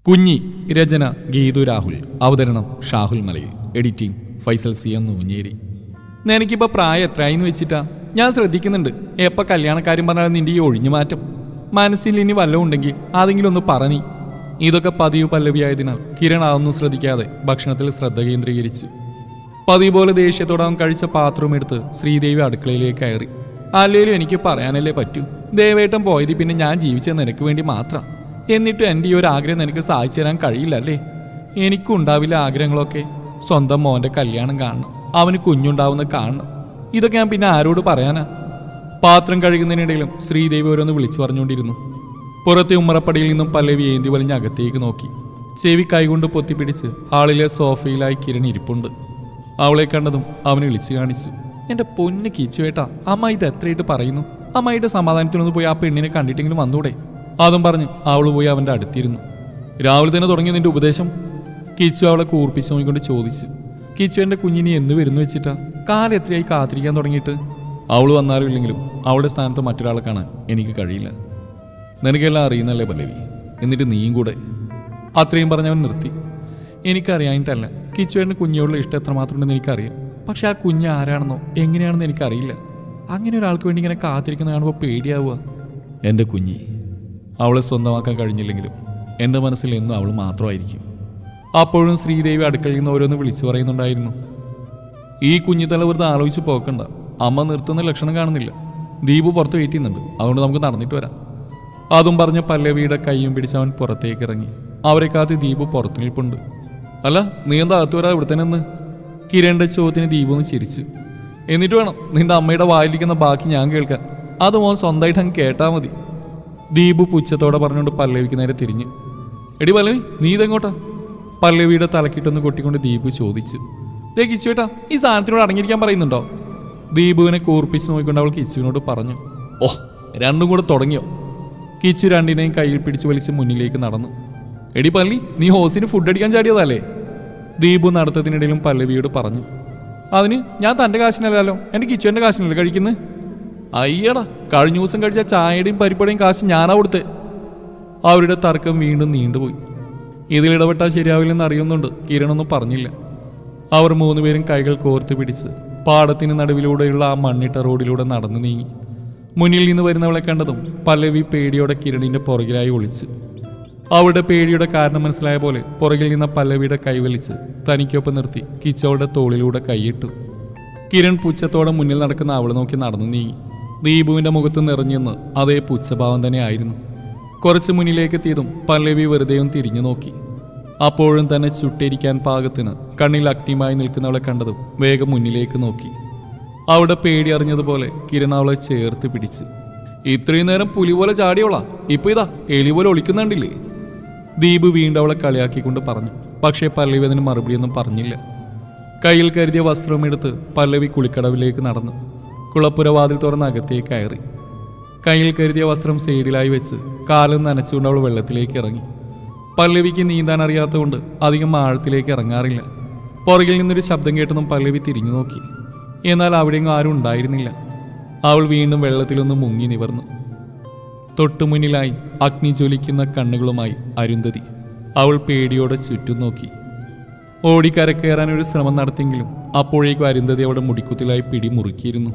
കുഞ്ഞി രചന ഗീതു രാഹുൽ, അവതരണം ഷാഹുൽ മലയിൽ, editing Faisal C M Nooncheri. എനിക്കിപ്പോൾ പ്രായം എത്രയായിന്ന് വെച്ചിട്ടാ ഞാൻ ശ്രദ്ധിക്കുന്നുണ്ട്. എപ്പോൾ കല്യാണക്കാരും പറഞ്ഞാലും നിന്റെ ഈ ഒഴിഞ്ഞു മാറ്റം മനസ്സിൽ ഇനി വല്ലതും ഉണ്ടെങ്കിൽ അതെങ്കിലും ഒന്ന് പറഞ്ഞി. ഇതൊക്കെ പതിവ് പല്ലവിയായതിനാൽ കിരൺ അതൊന്നും ശ്രദ്ധിക്കാതെ ഭക്ഷണത്തിൽ ശ്രദ്ധ കേന്ദ്രീകരിച്ചു. പതിവ് പോലെ ദേഷ്യത്തോടെ അവൻ കഴിച്ച പാത്രവും എടുത്ത് ശ്രീദേവി അടുക്കളയിലേക്ക് കയറി. അല്ലേലും എനിക്ക് പറയാനല്ലേ പറ്റൂ. ദേവേട്ടൻ പോയത് പിന്നെ ഞാൻ ജീവിച്ചത് നിനക്ക് വേണ്ടി മാത്രം. എന്നിട്ടും എൻ്റെ ഈ ഒരു ആഗ്രഹം നിനക്ക് സാധിച്ചു തരാൻ കഴിയില്ലല്ലേ? എനിക്കും ഉണ്ടാവില്ല ആഗ്രഹങ്ങളൊക്കെ. സ്വന്തം മോൻ്റെ കല്യാണം കാണണം, അവന് കുഞ്ഞുണ്ടാവുന്ന കാണണം. ഇതൊക്കെ ഞാൻ പിന്നെ ആരോട് പറയാനാ? പാത്രം കഴുകുന്നതിനിടയിലും ശ്രീദേവി ഓരോന്ന് വിളിച്ചു പറഞ്ഞുകൊണ്ടിരുന്നു. പുറത്തെ ഉമ്മറപ്പടിയിൽ നിന്നും പല്ലവി ഏന്തി വലിഞ്ഞ് അകത്തേക്ക് നോക്കി. ചെവി കൈകൊണ്ട് പൊത്തിപ്പിടിച്ച് ഹാളിലെ സോഫയിലായി കിരൺ ഇരിപ്പുണ്ട്. അവളെ കണ്ടതും അവന് വിളിച്ചു കാണിച്ചു. എൻ്റെ പൊന്ന് കിച്ചുവേട്ടാ, അമ്മ ഇത് എത്രയായിട്ട് പറയുന്നു? അമ്മയുടെ സമാധാനത്തിനൊന്ന് പോയി ആ പെണ്ണിനെ കണ്ടിട്ടെങ്കിലും വന്നൂടെ? അതും പറഞ്ഞ് അവൾ പോയി അവൻ്റെ അടുത്തിരുന്നു. രാവിലെ തന്നെ തുടങ്ങിയ നിന്റെ ഉപദേശം? കിച്ചു അവളെ കൂർപ്പിച്ചു നോക്കിക്കൊണ്ട് ചോദിച്ചു. കിച്ചു എൻ്റെ കുഞ്ഞിനി എന്ന് വരുന്നു വെച്ചിട്ടാ? കാലം എത്രയായി കാത്തിരിക്കാൻ തുടങ്ങിയിട്ട്? അവൾ വന്നാലും ഇല്ലെങ്കിലും അവളുടെ സ്ഥാനത്ത് മറ്റൊരാളെ കാണാൻ എനിക്ക് കഴിയില്ല. നിനക്കെല്ലാം അറിയുന്നല്ലേ പല്ലവി, എന്നിട്ട് നീയും കൂടെ. അത്രയും പറഞ്ഞവൻ നിർത്തി. എനിക്കറിയാനിട്ടല്ല, കിച്ചുവേട്ടൻ്റെ കുഞ്ഞോടുള്ള ഇഷ്ടം എത്രമാത്രമുണ്ടെന്ന് എനിക്കറിയാം. പക്ഷെ ആ കുഞ്ഞ് ആരാണെന്നോ എങ്ങനെയാണെന്ന് എനിക്കറിയില്ല. അങ്ങനെ ഒരാൾക്ക് വേണ്ടി ഇങ്ങനെ കാത്തിരിക്കുന്ന കാണുമ്പോൾ പേടിയാവുക. എൻ്റെ കുഞ്ഞി, അവളെ സ്വന്തമാക്കാൻ കഴിഞ്ഞില്ലെങ്കിലും എൻ്റെ മനസ്സിൽ എന്നും അവൾ മാത്രമായിരിക്കും. അപ്പോഴും ശ്രീദേവി അടുക്കളയിൽ നിന്ന് ഓരോന്ന് വിളിച്ചു പറയുന്നുണ്ടായിരുന്നു. ഈ കുഞ്ഞു തല വെറുതെ ആലോചിച്ച് പോക്കണ്ട. അമ്മ നിർത്തുന്ന ലക്ഷണം കാണുന്നില്ല. ദീപു പുറത്ത് വെയിറ്റ് ചെയ്യുന്നുണ്ട്, അതുകൊണ്ട് നമുക്ക് നടന്നിട്ട് വരാം. അതും പറഞ്ഞ് പല്ലവിയുടെ കൈയും പിടിച്ച് അവൻ പുറത്തേക്ക് ഇറങ്ങി. അവരെ കാത്ത് ദീപു പുറത്തു നിൽപ്പുണ്ട്. അല്ല, നീ എന്താ അകത്ത് വരാ ഇവിടെ തന്നെ? കിരണിന്റെ ചോദ്യത്തിന് ദീപു ഒന്ന് ചിരിച്ചു. എന്നിട്ട് വേണം നിന്റെ അമ്മയുടെ വായിലിരിക്കുന്ന ബാക്കി ഞാൻ കേൾക്കാൻ. അത് മോൻ സ്വന്തമായിട്ട് അങ്ങ് കേട്ടാൽ മതി. ദീപു പുച്ഛത്തോടെ പറഞ്ഞുകൊണ്ട് പല്ലവിക്ക് നേരെ തിരിഞ്ഞു. എടി പല്ലവി, നീ ഇതെങ്ങോട്ടാ? പല്ലവിയുടെ തലക്കിട്ടൊന്ന് കൊട്ടിക്കൊണ്ട് ദീപു ചോദിച്ചു. ദേ കിച്ചുവേട്ടാ, ഈ സാധനത്തിനോട് അടങ്ങിയിരിക്കാൻ പറയുന്നുണ്ടോ? ദീപുവിനെ കൂർപ്പിച്ച് നോക്കിക്കൊണ്ട് അവൾ കിച്ചുവിനോട് പറഞ്ഞു. ഓഹ്, രണ്ടും കൂടെ തുടങ്ങിയോ? കിച്ചു രണ്ടിനെയും കയ്യിൽ പിടിച്ച് വലിച്ച് മുന്നിലേക്ക് നടന്നു. എടി പല്ലി, നീ ഹോസിന് ഫുഡ് അടിക്കാൻ ചാടിയതല്ലേ? ദീപു നടത്തത്തിനിടയിലും പല്ലവിയോട് പറഞ്ഞു. അതിന് ഞാൻ തൻ്റെ കാശിനല്ലല്ലോ, എൻ്റെ കിച്ചുവിൻ്റെ കാശിനല്ലേ കഴിക്കുന്നത്? അയ്യടാ, കഴിഞ്ഞ ദിവസം കഴിച്ച ചായയുടെയും പരിപ്പടയും കാശ് ഞാനാ കൊടുത്തേ. അവരുടെ തർക്കം വീണ്ടും നീണ്ടുപോയി. ഇതിലിടപെട്ടാൽ ശരിയാവില്ലെന്ന് അറിയുന്നുണ്ട്. കിരണൊന്നും പറഞ്ഞില്ല. അവർ മൂന്നുപേരും കൈകൾ കോർത്ത് പിടിച്ച് പാടത്തിന് നടുവിലൂടെയുള്ള ആ മണ്ണിട്ട റോഡിലൂടെ നടന്നു നീങ്ങി. മുന്നിൽ നിന്ന് വരുന്നവളെ കണ്ടതും പല്ലവി പേടിയോടെ കിരണിന്റെ പുറകിലായി ഒളിച്ചു. അവളുടെ പേടിയുടെ കാരണം മനസ്സിലായ പോലെ പുറകിൽ നിന്ന പല്ലവിയുടെ കൈവലിച്ച് തനിക്കൊപ്പം നിർത്തി കിച്ചവളുടെ തോളിലൂടെ കൈയിട്ടു. കിരൺ പുച്ഛത്തോടെ മുന്നിൽ നടക്കുന്ന അവളെ നോക്കി നടന്നു നീങ്ങി. ദീപുവിന്റെ മുഖത്ത് നിറഞ്ഞെന്ന് അതേ പുച്ഛഭാവം തന്നെ ആയിരുന്നു. കുറച്ച് മുന്നിലേക്ക് എത്തിയതും പല്ലവി വെറുതെയും തിരിഞ്ഞു നോക്കി. അപ്പോഴും തന്നെ ചുട്ടിരിക്കാൻ പാകത്തിന് കണ്ണിൽ അഗ്നിമായി നിൽക്കുന്നവളെ കണ്ടതും വേഗം മുന്നിലേക്ക് നോക്കി. അവിടെ പേടി അറിഞ്ഞതുപോലെ കിരൺ അവളെ ചേർത്ത് പിടിച്ചു. ഇത്രയും നേരം പുലി പോലെ ചാടിയോളാ, ഇപ്പൊ ഇതാ എലി പോലെ ഒളിക്കുന്നുണ്ടില്ലേ? ദീപു വീണ്ടും അവളെ കളിയാക്കിക്കൊണ്ട് പറഞ്ഞു. പക്ഷേ പല്ലവി അതിന് മറുപടിയൊന്നും പറഞ്ഞില്ല. കയ്യിൽ കരുതിയ വസ്ത്രവും എടുത്ത് പല്ലവി കുളിക്കടവിലേക്ക് നടന്നു. കുളപ്പുരവാതിൽ തുറന്ന് അകത്തേക്ക് കയറി. കയ്യിൽ കരുതിയ വസ്ത്രം സൈഡിലായി വെച്ച് കാലം നനച്ചുകൊണ്ട് അവൾ വെള്ളത്തിലേക്ക് ഇറങ്ങി. പല്ലവിക്ക് നീന്താൻ അറിയാത്തതുകൊണ്ട് അധികം ആഴത്തിലേക്ക് ഇറങ്ങാറില്ല. പുറകിൽ നിന്നൊരു ശബ്ദം കേട്ടതും പല്ലവി തിരിഞ്ഞു നോക്കി. എന്നാൽ അവിടെയെങ്കിലും ആരും ഉണ്ടായിരുന്നില്ല. അവൾ വീണ്ടും വെള്ളത്തിലൊന്ന് മുങ്ങി നിവർന്നു. തൊട്ടുമുന്നിലായി അഗ്നി ജ്വലിക്കുന്ന കണ്ണുകളുമായി അരുന്ധതി. അവൾ പേടിയോടെ ചുറ്റും നോക്കി. ഓടിക്കരക്കയറാനൊരു ശ്രമം നടത്തിയെങ്കിലും അപ്പോഴേക്കും അരുന്ധതി അവളുടെ മുടിക്കുത്തിലായി പിടിമുറുക്കിയിരുന്നു.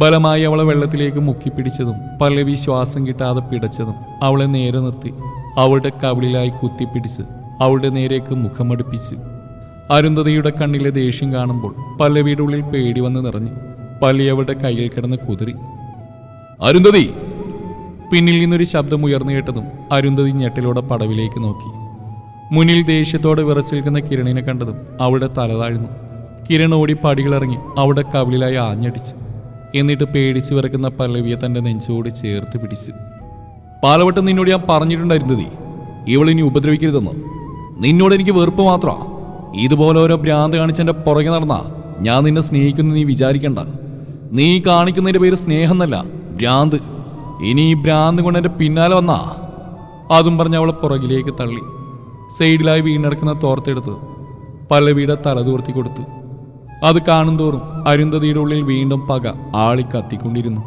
ബലമായി അവളെ വെള്ളത്തിലേക്ക് മുക്കിപ്പിടിച്ചതും പല്ലവി ശ്വാസം കിട്ടാതെ പിടച്ചതും അവളെ നേരെ നിർത്തി അവളുടെ കവിളിലായി കുത്തിപ്പിടിച്ച് അവളുടെ നേരേക്ക് മുഖമടുപ്പിച്ചു. അരുന്ധതിയുടെ കണ്ണിലെ ദേഷ്യം കാണുമ്പോൾ പല്ലവിയുടെ ഉള്ളിൽ പേടി വന്ന് നിറഞ്ഞു. പല്ലി അവളുടെ കയ്യിൽ കിടന്ന് കുതിറി. അരുന്ധതി! പിന്നിൽ നിന്നൊരു ശബ്ദം ഉയർന്നു കേട്ടതും അരുന്ധതി ഞെട്ടലോടെ പടവിലേക്ക് നോക്കി. മുന്നിൽ ദേഷ്യത്തോടെ വിറച്ചിരിക്കുന്ന കിരണിനെ കണ്ടതും അവളുടെ തല താഴ്ന്നു. കിരൺ ഓടി പടികളിറങ്ങി അവളുടെ കവിളിലായി ആഞ്ഞടിച്ചു. എന്നിട്ട് പേടിച്ച് വിറക്കുന്ന പല്ലവിയെ തൻ്റെ നെഞ്ചോട് ചേർത്ത് പിടിച്ചു. പാലവട്ടം നിന്നോട് ഞാൻ പറഞ്ഞിട്ടുണ്ടായിരുന്നതേ, ഇവളിനി ഉപദ്രവിക്കരുതെന്ന്. നിന്നോട് എനിക്ക് വെറുപ്പ് മാത്രമാ. ഇതുപോലെ ഓരോ ഭ്രാന്ത് കാണിച്ചെൻ്റെ പുറകെ നടന്നാ ഞാൻ നിന്നെ സ്നേഹിക്കുന്നു നീ വിചാരിക്കണ്ട. നീ കാണിക്കുന്നതിൻ്റെ പേര് സ്നേഹം എന്നല്ല, ഭ്രാന്ത്. ഇനി ഈ ഭ്രാന്ത് കൊണ്ട് എൻ്റെ പിന്നാലെ വന്നാ. അതും പറഞ്ഞ് അവളെ പുറകിലേക്ക് തള്ളി. സൈഡിലായി വീണടക്കുന്ന തോർത്തെടുത്ത് പല്ലവിയുടെ തല തൂർത്തി കൊടുത്തു. അത് കാണും തോറും അരുന്ധതിയുടെ ഉള്ളിൽ വീണ്ടും പക ആളി കത്തിക്കൊണ്ടിരുന്നു.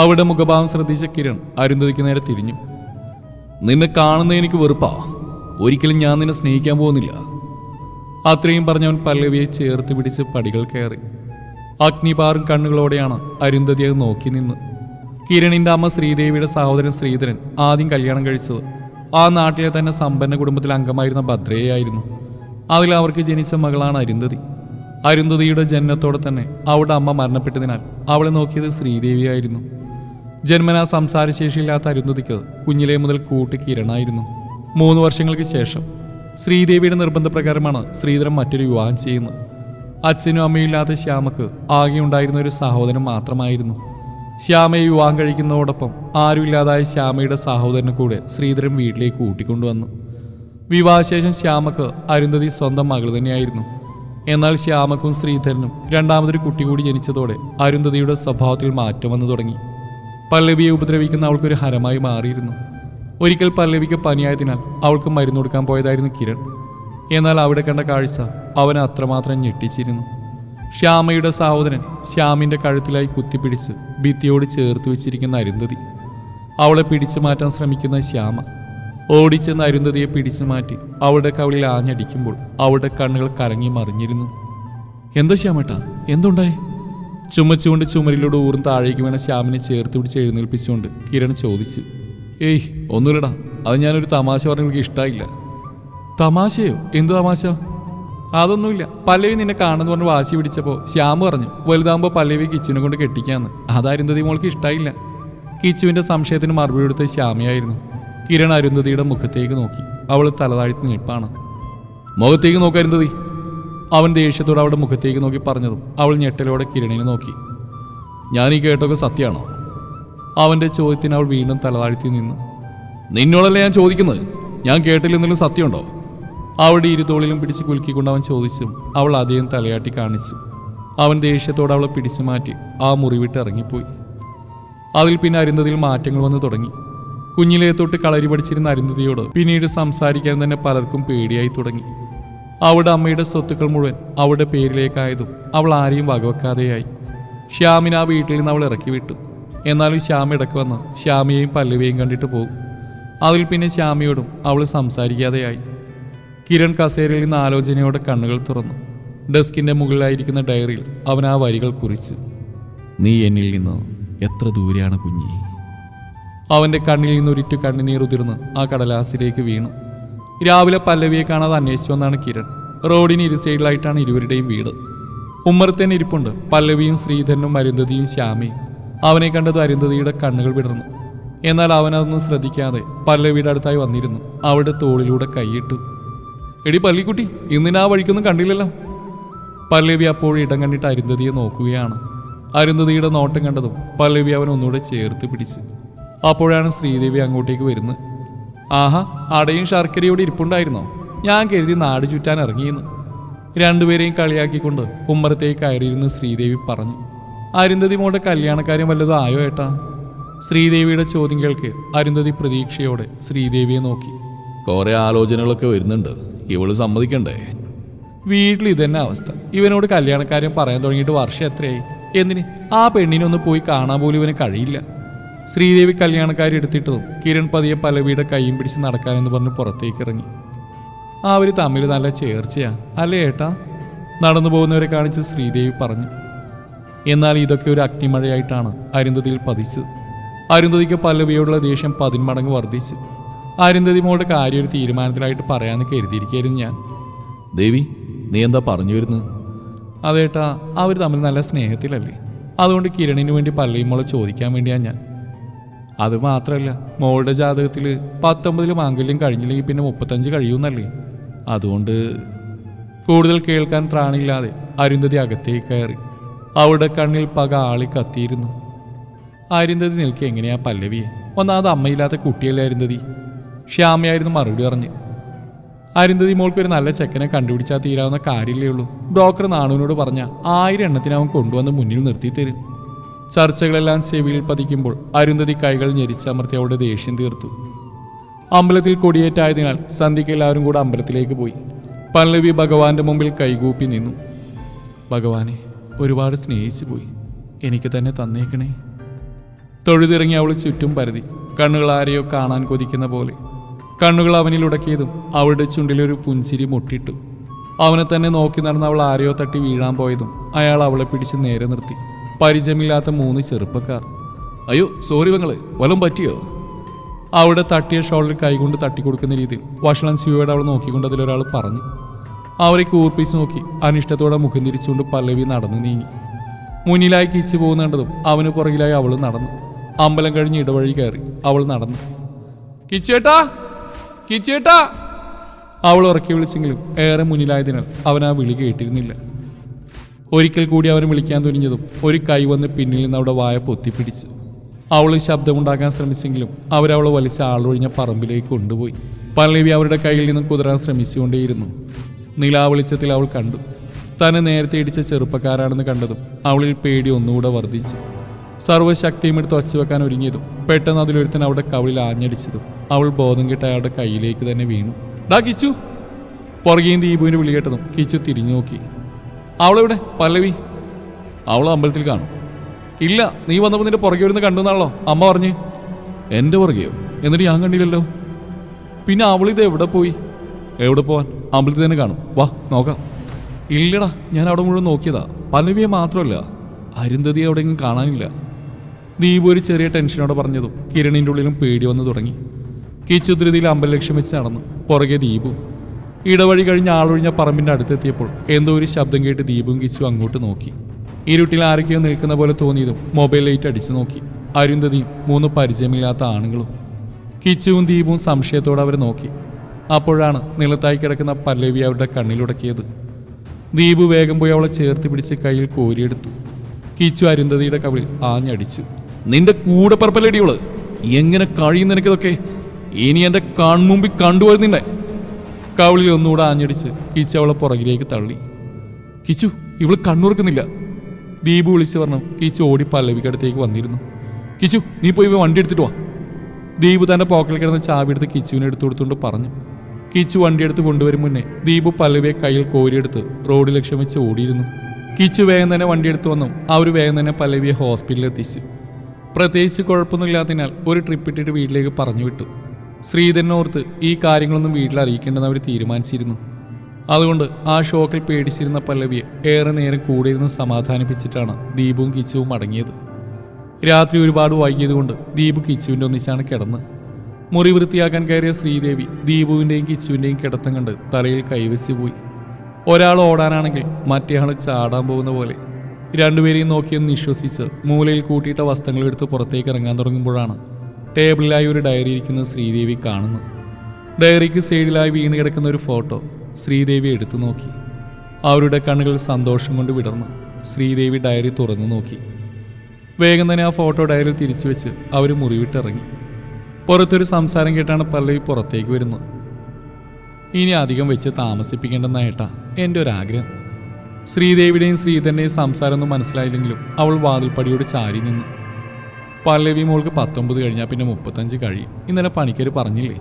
അവിടെ മുഖഭാവം ശ്രദ്ധിച്ച കിരൺ അരുന്ധതിക്ക് നേരെ തിരിഞ്ഞു. നിന്നെ കാണുന്ന എനിക്ക് വെറുപ്പാ. ഒരിക്കലും ഞാൻ നിന്നെ സ്നേഹിക്കാൻ പോകുന്നില്ല. അത്രയും പറഞ്ഞവൻ പല്ലവിയെ ചേർത്ത് പിടിച്ച് പടികൾ കയറി. അഗ്നിപാറും കണ്ണുകളോടെയാണ് അരുന്ധതി അത് നോക്കി നിന്ന്. കിരണിന്റെ അമ്മ ശ്രീദേവിയുടെ സഹോദരൻ ശ്രീധരൻ ആദ്യം കല്യാണം കഴിച്ചത് ആ നാട്ടിലെ തന്നെ സമ്പന്ന കുടുംബത്തിലെ അംഗമായിരുന്ന ഭദ്രയായിരുന്നു. അതിൽ അവർക്ക് ജനിച്ച മകളാണ് അരുന്ധതി. അരുന്ധതിയുടെ ജനനത്തോടെ തന്നെ അവളുടെ അമ്മ മരണപ്പെട്ടതിനാൽ അവളെ നോക്കിയത് ശ്രീദേവിയായിരുന്നു. ജന്മനാ സംസാരശേഷിയില്ലാത്ത അരുന്ധതിക്ക് കുഞ്ഞിലെ മുതൽ കൂട്ട് കിരണായിരുന്നു. 3 വർഷങ്ങൾക്ക് ശേഷം ശ്രീദേവിയുടെ നിർബന്ധപ്രകാരമാണ് ശ്രീധരൻ മറ്റൊരു വിവാഹം ചെയ്യുന്നത്. അച്ഛനും അമ്മയും ഇല്ലാത്ത ശ്യാമക്ക് ആകെ ഉണ്ടായിരുന്ന ഒരു സഹോദരൻ മാത്രമായിരുന്നു. ശ്യാമയെ വിവാഹം കഴിക്കുന്നതോടൊപ്പം ആരുമില്ലാതായ ശ്യാമയുടെ സഹോദരനെ കൂടെ ശ്രീധരൻ വീട്ടിലേക്ക് കൂട്ടിക്കൊണ്ടുവന്നു. വിവാഹശേഷം ശ്യാമക്ക് അരുന്ധതി സ്വന്തം മകൾ തന്നെയായിരുന്നു. എന്നാൽ ശ്യാമക്കും ശ്രീധരനും രണ്ടാമതൊരു കുട്ടി കൂടി ജനിച്ചതോടെ അരുന്ധതിയുടെ സ്വഭാവത്തിൽ മാറ്റം വന്നു തുടങ്ങി. പല്ലവിയെ ഉപദ്രവിക്കുന്ന അവൾക്കൊരു ഹരമായി മാറിയിരുന്നു. ഒരിക്കൽ പല്ലവിക്ക് പനിയായതിനാൽ അവൾക്ക് മരുന്ന് കൊടുക്കാൻ പോയതായിരുന്നു കിരൺ. എന്നാൽ അവിടെ കണ്ട കാഴ്ച അവനെ അത്രമാത്രം ഞെട്ടിച്ചിരുന്നു. ശ്യാമയുടെ സഹോദരൻ ശ്യാമിന്റെ കഴുത്തിലായി കുത്തിപ്പിടിച്ച് ഭിത്തിയോട് ചേർത്ത് വെച്ചിരിക്കുന്ന അരുന്ധതി. അവളെ പിടിച്ചു മാറ്റാൻ ശ്രമിക്കുന്ന ശ്യാമ ഓടിച്ചെന്ന് അരുന്ധതിയെ പിടിച്ചു മാറ്റി അവളുടെ കവിളിൽ ആഞ്ഞടിക്കുമ്പോൾ അവളുടെ കണ്ണുകൾ കരങ്ങി മറിഞ്ഞിരുന്നു. എന്താ ശ്യാമേട്ടാ, എന്തുണ്ടായി? ചുമച്ചുകൊണ്ട് ചുമരിലൂടെ ഊറും താഴേക്ക് വീണ ശ്യാമിനെ ചേർത്ത് പിടിച്ച് എഴുന്നേൽപ്പിച്ചുകൊണ്ട് കിരൺ ചോദിച്ചു. ഏയ് ഒന്നുമില്ലടാ, അത് ഞാനൊരു തമാശ പറഞ്ഞവർക്ക് ഇഷ്ടമായില്ല. തമാശയോ? എന്ത് തമാശ? അതൊന്നുമില്ല. പല്ലവി നിന്നെ കാണുന്നു പറഞ്ഞ് വാശി പിടിച്ചപ്പോൾ ശ്യാമ് പറഞ്ഞു വലുതാകുമ്പോൾ പല്ലവി കിച്ചുവിനെ കൊണ്ട് കെട്ടിക്കാന്ന്. അത് അരുന്ധതി മോൾക്ക് ഇഷ്ടമായില്ല. കിച്ചുവിന്റെ സംശയത്തിന് മറുപടി കൊടുത്ത ശ്യാമയായിരുന്നു. കിരൺ അരുന്ധതിയുടെ മുഖത്തേക്ക് നോക്കി. അവൾ തലതാഴ്ത്തി നിൽപ്പാണ്. മുഖത്തേക്ക് നോക്ക അരുന്ധതി. അവൻ ദേഷ്യത്തോടെ അവളുടെ മുഖത്തേക്ക് നോക്കി പറഞ്ഞതും അവൾ ഞെട്ടലോടെ കിരണിനെ നോക്കി. ഞാൻ ഈ കേട്ടൊക്കെ സത്യമാണോ? അവന്റെ ചോദ്യത്തിന് അവൾ വീണ്ടും തലതാഴ്ത്തി നിന്നു. നിന്നോടല്ലേ ഞാൻ ചോദിക്കുന്നത്, ഞാൻ കേട്ടില്ലെന്തെങ്കിലും സത്യമുണ്ടോ? അവളുടെ ഇരുതോളിലും പിടിച്ച് കുലുക്കിക്കൊണ്ട് അവൻ ചോദിച്ചും അവൾ അദ്ദേഹം തലയാട്ടി കാണിച്ചു. അവൻ ദേഷ്യത്തോടെ അവളെ പിടിച്ചു മാറ്റി ആ മുറി വിട്ട് ഇറങ്ങിപ്പോയി. അതിൽ പിന്നെ അരുന്ധതിയിൽ മാറ്റങ്ങൾ വന്നു തുടങ്ങി. കുഞ്ഞിലേ തൊട്ട് കളരി പഠിച്ചിരുന്ന അരുന്ധതിയോട് പിന്നീട് സംസാരിക്കാൻ തന്നെ പലർക്കും പേടിയായി തുടങ്ങി. അവളുടെ അമ്മയുടെ സ്വത്തുക്കൾ മുഴുവൻ അവളുടെ പേരിലേക്കായതും അവൾ ആരെയും വകവെക്കാതെയായി. ശ്യാമിനെ ആ വീട്ടിൽ നിന്ന് അവൾ ഇറക്കി വിട്ടു. എന്നാലും ശ്യാമ ഇടയ്ക്ക് വന്ന് ശ്യാമയെയും പല്ലവിയെയും കണ്ടിട്ട് പോകും. അതിൽ പിന്നെ ശ്യാമയോടും അവൾ സംസാരിക്കാതെയായി. കിരൺ കസേരയിൽ നിന്ന് ആലോചനയോടെ കണ്ണുകൾ തുറന്നു. ഡെസ്കിന്റെ മുകളിലായിരിക്കുന്ന ഡയറിയിൽ അവൻ ആ വരികൾ കുറിച്ചു. നീ എന്നിൽ നിന്ന് എത്ര ദൂരെയാണ് കുഞ്ഞി? അവന്റെ കണ്ണിൽ നിന്ന് ഒരിറ്റു കണ്ണുനീർ ഉതിർന്ന് ആ കടലാസിലേക്ക് വീണു. രാവിലെ പല്ലവിയെ കാണാതെ അന്വേഷിച്ചു വന്നാണ് കിരൺ. റോഡിന് ഇരു സൈഡിലായിട്ടാണ് ഇരുവരുടെയും വീട്. ഉമ്മറത്തേന് ഇരിപ്പുണ്ട് പല്ലവിയും ശ്രീധരനും അരുന്ധതിയും ശ്യാമയും. അവനെ കണ്ടത് അരുന്ധതിയുടെ കണ്ണുകൾ വിടർന്നു. എന്നാൽ അവനതൊന്നും ശ്രദ്ധിക്കാതെ പല്ലവിയുടെ അടുത്തായി വന്നിരുന്നു. അവളുടെ തോളിലൂടെ കൈയിട്ടു. എടി പല്ലിക്കുട്ടി, ഇന്നിനാ വഴിക്കൊന്നും കണ്ടില്ലല്ലോ. പല്ലവി അപ്പോഴും ഇടം കണ്ടിട്ട് അരുന്ധതിയെ നോക്കുകയാണ്. അരുന്ധതിയുടെ നോട്ടം കണ്ടതും പല്ലവി അവൻ ഒന്നുകൂടെ ചേർത്ത് പിടിച്ചു. അപ്പോഴാണ് ശ്രീദേവി അങ്ങോട്ടേക്ക് വരുന്നത്. ആഹാ, അടയും ശർക്കരയോടെ ഇരിപ്പുണ്ടായിരുന്നോ? ഞാൻ കരുതി നാട് ചുറ്റാൻ ഇറങ്ങിയെന്ന്. രണ്ടുപേരെയും കളിയാക്കിക്കൊണ്ട് ഉമ്മറത്തേക്ക് കയറിയിരുന്ന് ശ്രീദേവി പറഞ്ഞു. അരുന്ധതി മോളുടെ കല്യാണക്കാര്യം വല്ലതും ആയോ ഏട്ടാ? ശ്രീദേവിയുടെ ചോദ്യം കേൾക്ക് അരുന്ധതി പ്രതീക്ഷയോടെ ശ്രീദേവിയെ നോക്കി. കുറെ ആലോചനകളൊക്കെ വരുന്നുണ്ട്, ഇവള് സമ്മതിക്കണ്ടേ? വീട്ടിൽ ഇതന്നെ അവസ്ഥ. ഇവനോട് കല്യാണക്കാര്യം പറയാൻ തുടങ്ങിയിട്ട് വർഷം എത്രയായി? എന്തിന്? ആ പെണ്ണിനൊന്ന് പോയി കാണാൻ പോലും ഇവന് കഴിയില്ല. ശ്രീദേവി കല്യാണക്കാരി എടുത്തിട്ടതും കിരൺ പതിയെ പല്ലവിയുടെ കൈയും പിടിച്ച് നടക്കാനെന്ന് പറഞ്ഞ് പുറത്തേക്ക് ഇറങ്ങി. അവർ തമ്മിൽ നല്ല ചേർച്ചയാ അല്ലേ ഏട്ടാ? നടന്നു പോകുന്നവരെ കാണിച്ച് ശ്രീദേവി പറഞ്ഞു. എന്നാൽ ഇതൊക്കെ ഒരു അഗ്നിമഴയായിട്ടാണ് അരുന്ധതിയിൽ പതിച്ചത്. അരുന്ധതിക്ക് പല്ലവിയോടുള്ള ദേഷ്യം 10 മടങ്ങ് വർദ്ധിച്ചു. അരുന്ധതി മോളുടെ കാര്യം ഒരു തീരുമാനത്തിലായിട്ട് പറയാമെന്ന് കരുതിയിരിക്കായിരുന്നു ഞാൻ. ദേവി, നീ എന്താ പറഞ്ഞു വരുന്നത്? അതേട്ടാ, അവർ തമ്മിൽ നല്ല സ്നേഹത്തിലല്ലേ. അതുകൊണ്ട് കിരണിന് വേണ്ടി പല്ലവി മോളെ ചോദിക്കാൻ വേണ്ടിയാണ് ഞാൻ. അതുമാത്രമല്ല, മോളുടെ ജാതകത്തിൽ 19 മാംഗല്യം കഴിഞ്ഞില്ലെങ്കിൽ പിന്നെ 35 കഴിയുമെന്നല്ലേ. അതുകൊണ്ട് കൂടുതൽ കേൾക്കാൻ ത്രാണിയില്ലാതെ അരുന്ധതി അകത്തേക്ക് കയറി. അവളുടെ കണ്ണിൽ പക ആളി കത്തിയിരുന്നു. അരുന്ധതി നിൽക്കെ എങ്ങനെയാ പല്ലവിയെ? ഒന്നാമത് അമ്മയില്ലാത്ത കുട്ടിയല്ലേ അരുന്ധതി. ശ്യാമയായിരുന്നു മറുപടി പറഞ്ഞു. അരുന്ധതി മോൾക്ക് ഒരു നല്ല ചെക്കനെ കണ്ടുപിടിച്ചാൽ തീരാവുന്ന കാര്യമില്ലേ ഉള്ളൂ. ഡോക്ടർ നാണുവിനോട് പറഞ്ഞ 1000 എണ്ണത്തിന് അവൻ കൊണ്ടുവന്ന് മുന്നിൽ നിർത്തി തരും. ചർച്ചകളെല്ലാം ചെവിയിൽ പതിക്കുമ്പോൾ അരുന്ധതി കൈകൾ ഞെരിച്ചമർത്തി അവളുടെ ദേഷ്യം തീർത്തു. അമ്പലത്തിൽ കൊടിയേറ്റായതിനാൽ സന്ധ്യയ്ക്ക് എല്ലാവരും കൂടെ അമ്പലത്തിലേക്ക് പോയി. പല്ലവി ഭഗവാന്റെ മുമ്പിൽ കൈകൂപ്പി നിന്നു. ഭഗവാനെ, ഒരുപാട് സ്നേഹിച്ചു പോയി, എനിക്ക് തന്നെ തന്നേക്കണേ. തൊഴുതിറങ്ങി അവൾ ചുറ്റും പരതി. കണ്ണുകൾ ആരെയോ കാണാൻ കൊതിക്കുന്ന പോലെ. കണ്ണുകൾ അവനിൽ ഉടക്കിയതും അവളുടെ ചുണ്ടിലൊരു പുഞ്ചിരി മുട്ടിട്ടു. അവനെ തന്നെ നോക്കി നടന്ന അവൾ ആരെയോ തട്ടി വീഴാൻ പോയതും അയാൾ അവളെ പിടിച്ച് നേരെ നിർത്തി. പരിചയമില്ലാത്ത 3 ചെറുപ്പക്കാർ. അയ്യോ സോറി പെങ്ങളെ, വല്ലതും പറ്റിയോ? അവളുടെ തട്ടിയ ഷോളിൽ കൈകൊണ്ട് തട്ടിക്കൊടുക്കുന്ന രീതിയിൽ വഷളൻ ശിവയോട് അവൾ നോക്കിക്കൊണ്ട് അതിലൊരാൾ പറഞ്ഞു. അവരെ കൂർപ്പിച്ച് നോക്കി അനിഷ്ടത്തോടെ മുഖം തിരിച്ചുകൊണ്ട് പല്ലവി നടന്നു നീങ്ങി. മുന്നിലായി കിച്ചു പോകുന്നുണ്ടതും അവന് പുറകിലായി അവൾ നടന്നു. അമ്പലം കഴിഞ്ഞ് ഇടവഴി കയറി അവൾ നടന്നു. കിച്ചേട്ടാ, കിച്ചേട്ടാ! അവൾ ഉറക്കി വിളിച്ചെങ്കിലും ഏറെ മുന്നിലായതിനാൽ അവൻ ആ വിളി കേട്ടിരുന്നില്ല. ഒരിക്കൽ കൂടി അവൻ വിളിക്കാൻ തുനിഞ്ഞതും ഒരു കൈ വന്ന് പിന്നിൽ നിന്ന് അവിടെ വായ പൊത്തിപ്പിടിച്ചു. അവൾ ശബ്ദമുണ്ടാക്കാൻ ശ്രമിച്ചെങ്കിലും അവരവളെ വലിച്ച ആളൊഴിഞ്ഞ പറമ്പിലേക്ക് കൊണ്ടുപോയി. പല്ലവി അവരുടെ കയ്യിൽ നിന്നും കുതിരാൻ ശ്രമിച്ചുകൊണ്ടേയിരുന്നു. നിലാവെളിച്ചത്തിൽ അവൾ കണ്ടു. തന്നെ നേരത്തെ ഇടിച്ച ചെറുപ്പക്കാരാണെന്ന് കണ്ടതും അവളിൽ പേടി ഒന്നുകൂടെ വർദ്ധിച്ചു. സർവ്വശക്തിയും എടുത്ത് ഒച്ചവെക്കാൻ ഒരുങ്ങിയതും പെട്ടെന്ന് അതിലൊരുത്തൻ അവിടെ കവിളിൽ ആഞ്ഞടിച്ചതും അവൾ ബോധം കെട്ട അയാളുടെ കയ്യിലേക്ക് തന്നെ വീണു. ഡാ കിച്ചു! പുറകെയും ദീപുവിന് വിളി കേട്ടതും കിച്ചു തിരിഞ്ഞു നോക്കി. അവളെവിടെ? പല്ലവി. അവൾ അമ്പലത്തിൽ കാണും. ഇല്ല, നീ വന്നപ്പോൾ നിന്റെ പുറകെ വരുന്ന കണ്ടുന്നാണല്ലോ അമ്മ പറഞ്ഞ്. എൻ്റെ പുറകെയോ? എന്നിട്ട് ഞാൻ കണ്ടില്ലല്ലോ. പിന്നെ അവളിത് എവിടെ പോയി? എവിടെ പോവാൻ? അമ്പലത്തിൽ തന്നെ കാണും, വാ നോക്കാം. ഇല്ലടാ, ഞാൻ അവിടെ മുഴുവൻ നോക്കിയതാ. പല്ലവിയെ മാത്രമല്ല, അരുന്ധതി അവിടെയെങ്കിലും കാണാനില്ല. ദീപു ഒരു ചെറിയ ടെൻഷനോടെ പറഞ്ഞതും കിരണിൻ്റെ ഉള്ളിലും പേടി വന്നു തുടങ്ങി. കിച്ചു ധൃതിയിൽ അമ്പലം ലക്ഷ്യം വെച്ച് നടന്നു. പുറകെ ദീപു. ഇടവഴി കഴിഞ്ഞ് ആളൊഴിഞ്ഞ പറമ്പിൻ്റെ അടുത്തെത്തിയപ്പോൾ എന്തോ ഒരു ശബ്ദം കേട്ട് ദീപും കിച്ചു അങ്ങോട്ട് നോക്കി. ഇരുട്ടിൽ ആരൊക്കെയോ നിൽക്കുന്ന പോലെ തോന്നിയതും മൊബൈൽ ലൈറ്റ് അടിച്ചു നോക്കി. അരുന്ധതിയും 3 പരിചയമില്ലാത്ത ആണുങ്ങളും. കിച്ചുവും ദീപുവും സംശയത്തോടെ അവരെ നോക്കി. അപ്പോഴാണ് നിലത്തായി കിടക്കുന്ന പല്ലവി അവരുടെ കണ്ണിലുടക്കിയത്. ദീപു വേഗം പോയി അവളെ ചേർത്ത് പിടിച്ച് കയ്യിൽ കോരിയെടുത്തു. കിച്ചു അരുന്ധതിയുടെ കവിളിൽ ആഞ്ഞടിച്ചു. നിന്റെ കൂടെ പറപ്പല്ലടിയോള്, എങ്ങനെ കഴിയുന്ന എനിക്കിതൊക്കെ? ഇനി എൻ്റെ കൺമുമ്പിൽ കണ്ടുവരുന്നില്ലേ? കവിളിൽ ഒന്നുകൂടെ ആഞ്ഞടിച്ച് കിച്ചു അവളെ പുറകിലേക്ക് തള്ളി. കിച്ചു, ഇവള് കണ്ണുറക്കുന്നില്ല. ദീപു വിളിച്ചു പറഞ്ഞു. കിച്ചു ഓടി പല്ലവിക്കടുത്തേക്ക് വന്നിരുന്നു. കിച്ചു, നീ പോയി വണ്ടി എടുത്തിട്ട് വാ. ദീപു തൻ്റെ പോക്കറ്റിൽ കിടന്ന് ചാവി എടുത്ത് കിച്ചുവിനെ എടുത്തു കൊടുത്തുകൊണ്ട് പറഞ്ഞു. കിച്ചു വണ്ടിയെടുത്ത് കൊണ്ടുവരും മുന്നേ ദീപു പല്ലവിയെ കയ്യിൽ കോരിയെടുത്ത് റോഡ് ലക്ഷ്യം വെച്ച് ഓടിയിരുന്നു. കിച്ചു വേഗം തന്നെ വണ്ടിയെടുത്ത് വന്നു. അവർ വേഗം തന്നെ പല്ലവിയെ ഹോസ്പിറ്റലിൽ എത്തിച്ചു. പ്രത്യേകിച്ച് കുഴപ്പമൊന്നുമില്ലാത്തതിനാൽ ഒരു ട്രിപ്പ് ഇട്ടിട്ട് വീട്ടിലേക്ക് പറഞ്ഞു വിട്ടു. ശ്രീധരനോർത്ത് ഈ കാര്യങ്ങളൊന്നും വീട്ടിൽ അറിയിക്കേണ്ടെന്ന് അവർ തീരുമാനിച്ചിരുന്നു. അതുകൊണ്ട് ആ ഷോക്കിൽ പേടിച്ചിരുന്ന പല്ലവിയെ ഏറെ നേരം കൂടെ ഇരുന്ന് സമാധാനിപ്പിച്ചിട്ടാണ് ദീപുവും കിച്ചുവും മടങ്ങിയത്. രാത്രി ഒരുപാട് വൈകിയതുകൊണ്ട് ദീപു കിച്ചുവിൻ്റെ ഒന്നിച്ചാണ് കിടന്ന്. മുറി വൃത്തിയാക്കാൻ കയറിയ ശ്രീദേവി ദീപുവിൻ്റെയും കിച്ചുവിൻ്റെയും കിടത്തം കണ്ട് തലയിൽ കൈവച്ച് പോയി. ഒരാൾ ഓടാനാണെങ്കിൽ മറ്റേയാൾ ചാടാൻ പോകുന്ന പോലെ. രണ്ടുപേരെയും നോക്കിയെന്ന് വിശ്വസിച്ച് മൂലയിൽ കൂട്ടിയിട്ട വസ്ത്രങ്ങളെടുത്ത് പുറത്തേക്ക് ഇറങ്ങാൻ തുടങ്ങുമ്പോഴാണ് ടേബിളിലായി ഒരു ഡയറി ഇരിക്കുന്ന ശ്രീദേവി കാണുന്നു. ഡയറിക്ക് സൈഡിലായി വീണ് കിടക്കുന്ന ഒരു ഫോട്ടോ ശ്രീദേവി എടുത്തു നോക്കി. അവരുടെ കണ്ണുകൾ സന്തോഷം കൊണ്ട് വിടർന്നു. ശ്രീദേവി ഡയറി തുറന്നു നോക്കി. വേഗം തന്നെ ആ ഫോട്ടോ ഡയറിയിൽ തിരിച്ചു വെച്ച് അവർ മുറിവിട്ടിറങ്ങി. പുറത്തൊരു സംസാരം കേട്ടാണ് പല്ലവി പുറത്തേക്ക് വരുന്നത്. ഇനി അധികം വെച്ച് താമസിപ്പിക്കേണ്ടെന്ന ഏട്ടാ എൻ്റെ ഒരാഗ്രഹം. ശ്രീദേവിയുടെയും ശ്രീധരൻ്റെയും സംസാരമൊന്നും മനസ്സിലായില്ലെങ്കിലും അവൾ വാതിൽപ്പടിയോട് ചാരി നിന്നു. പല്ലവി മോൾക്ക് 19 കഴിഞ്ഞാൽ പിന്നെ 35 കഴിയും. ഇന്നലെ പണിക്കർ പറഞ്ഞില്ലേ,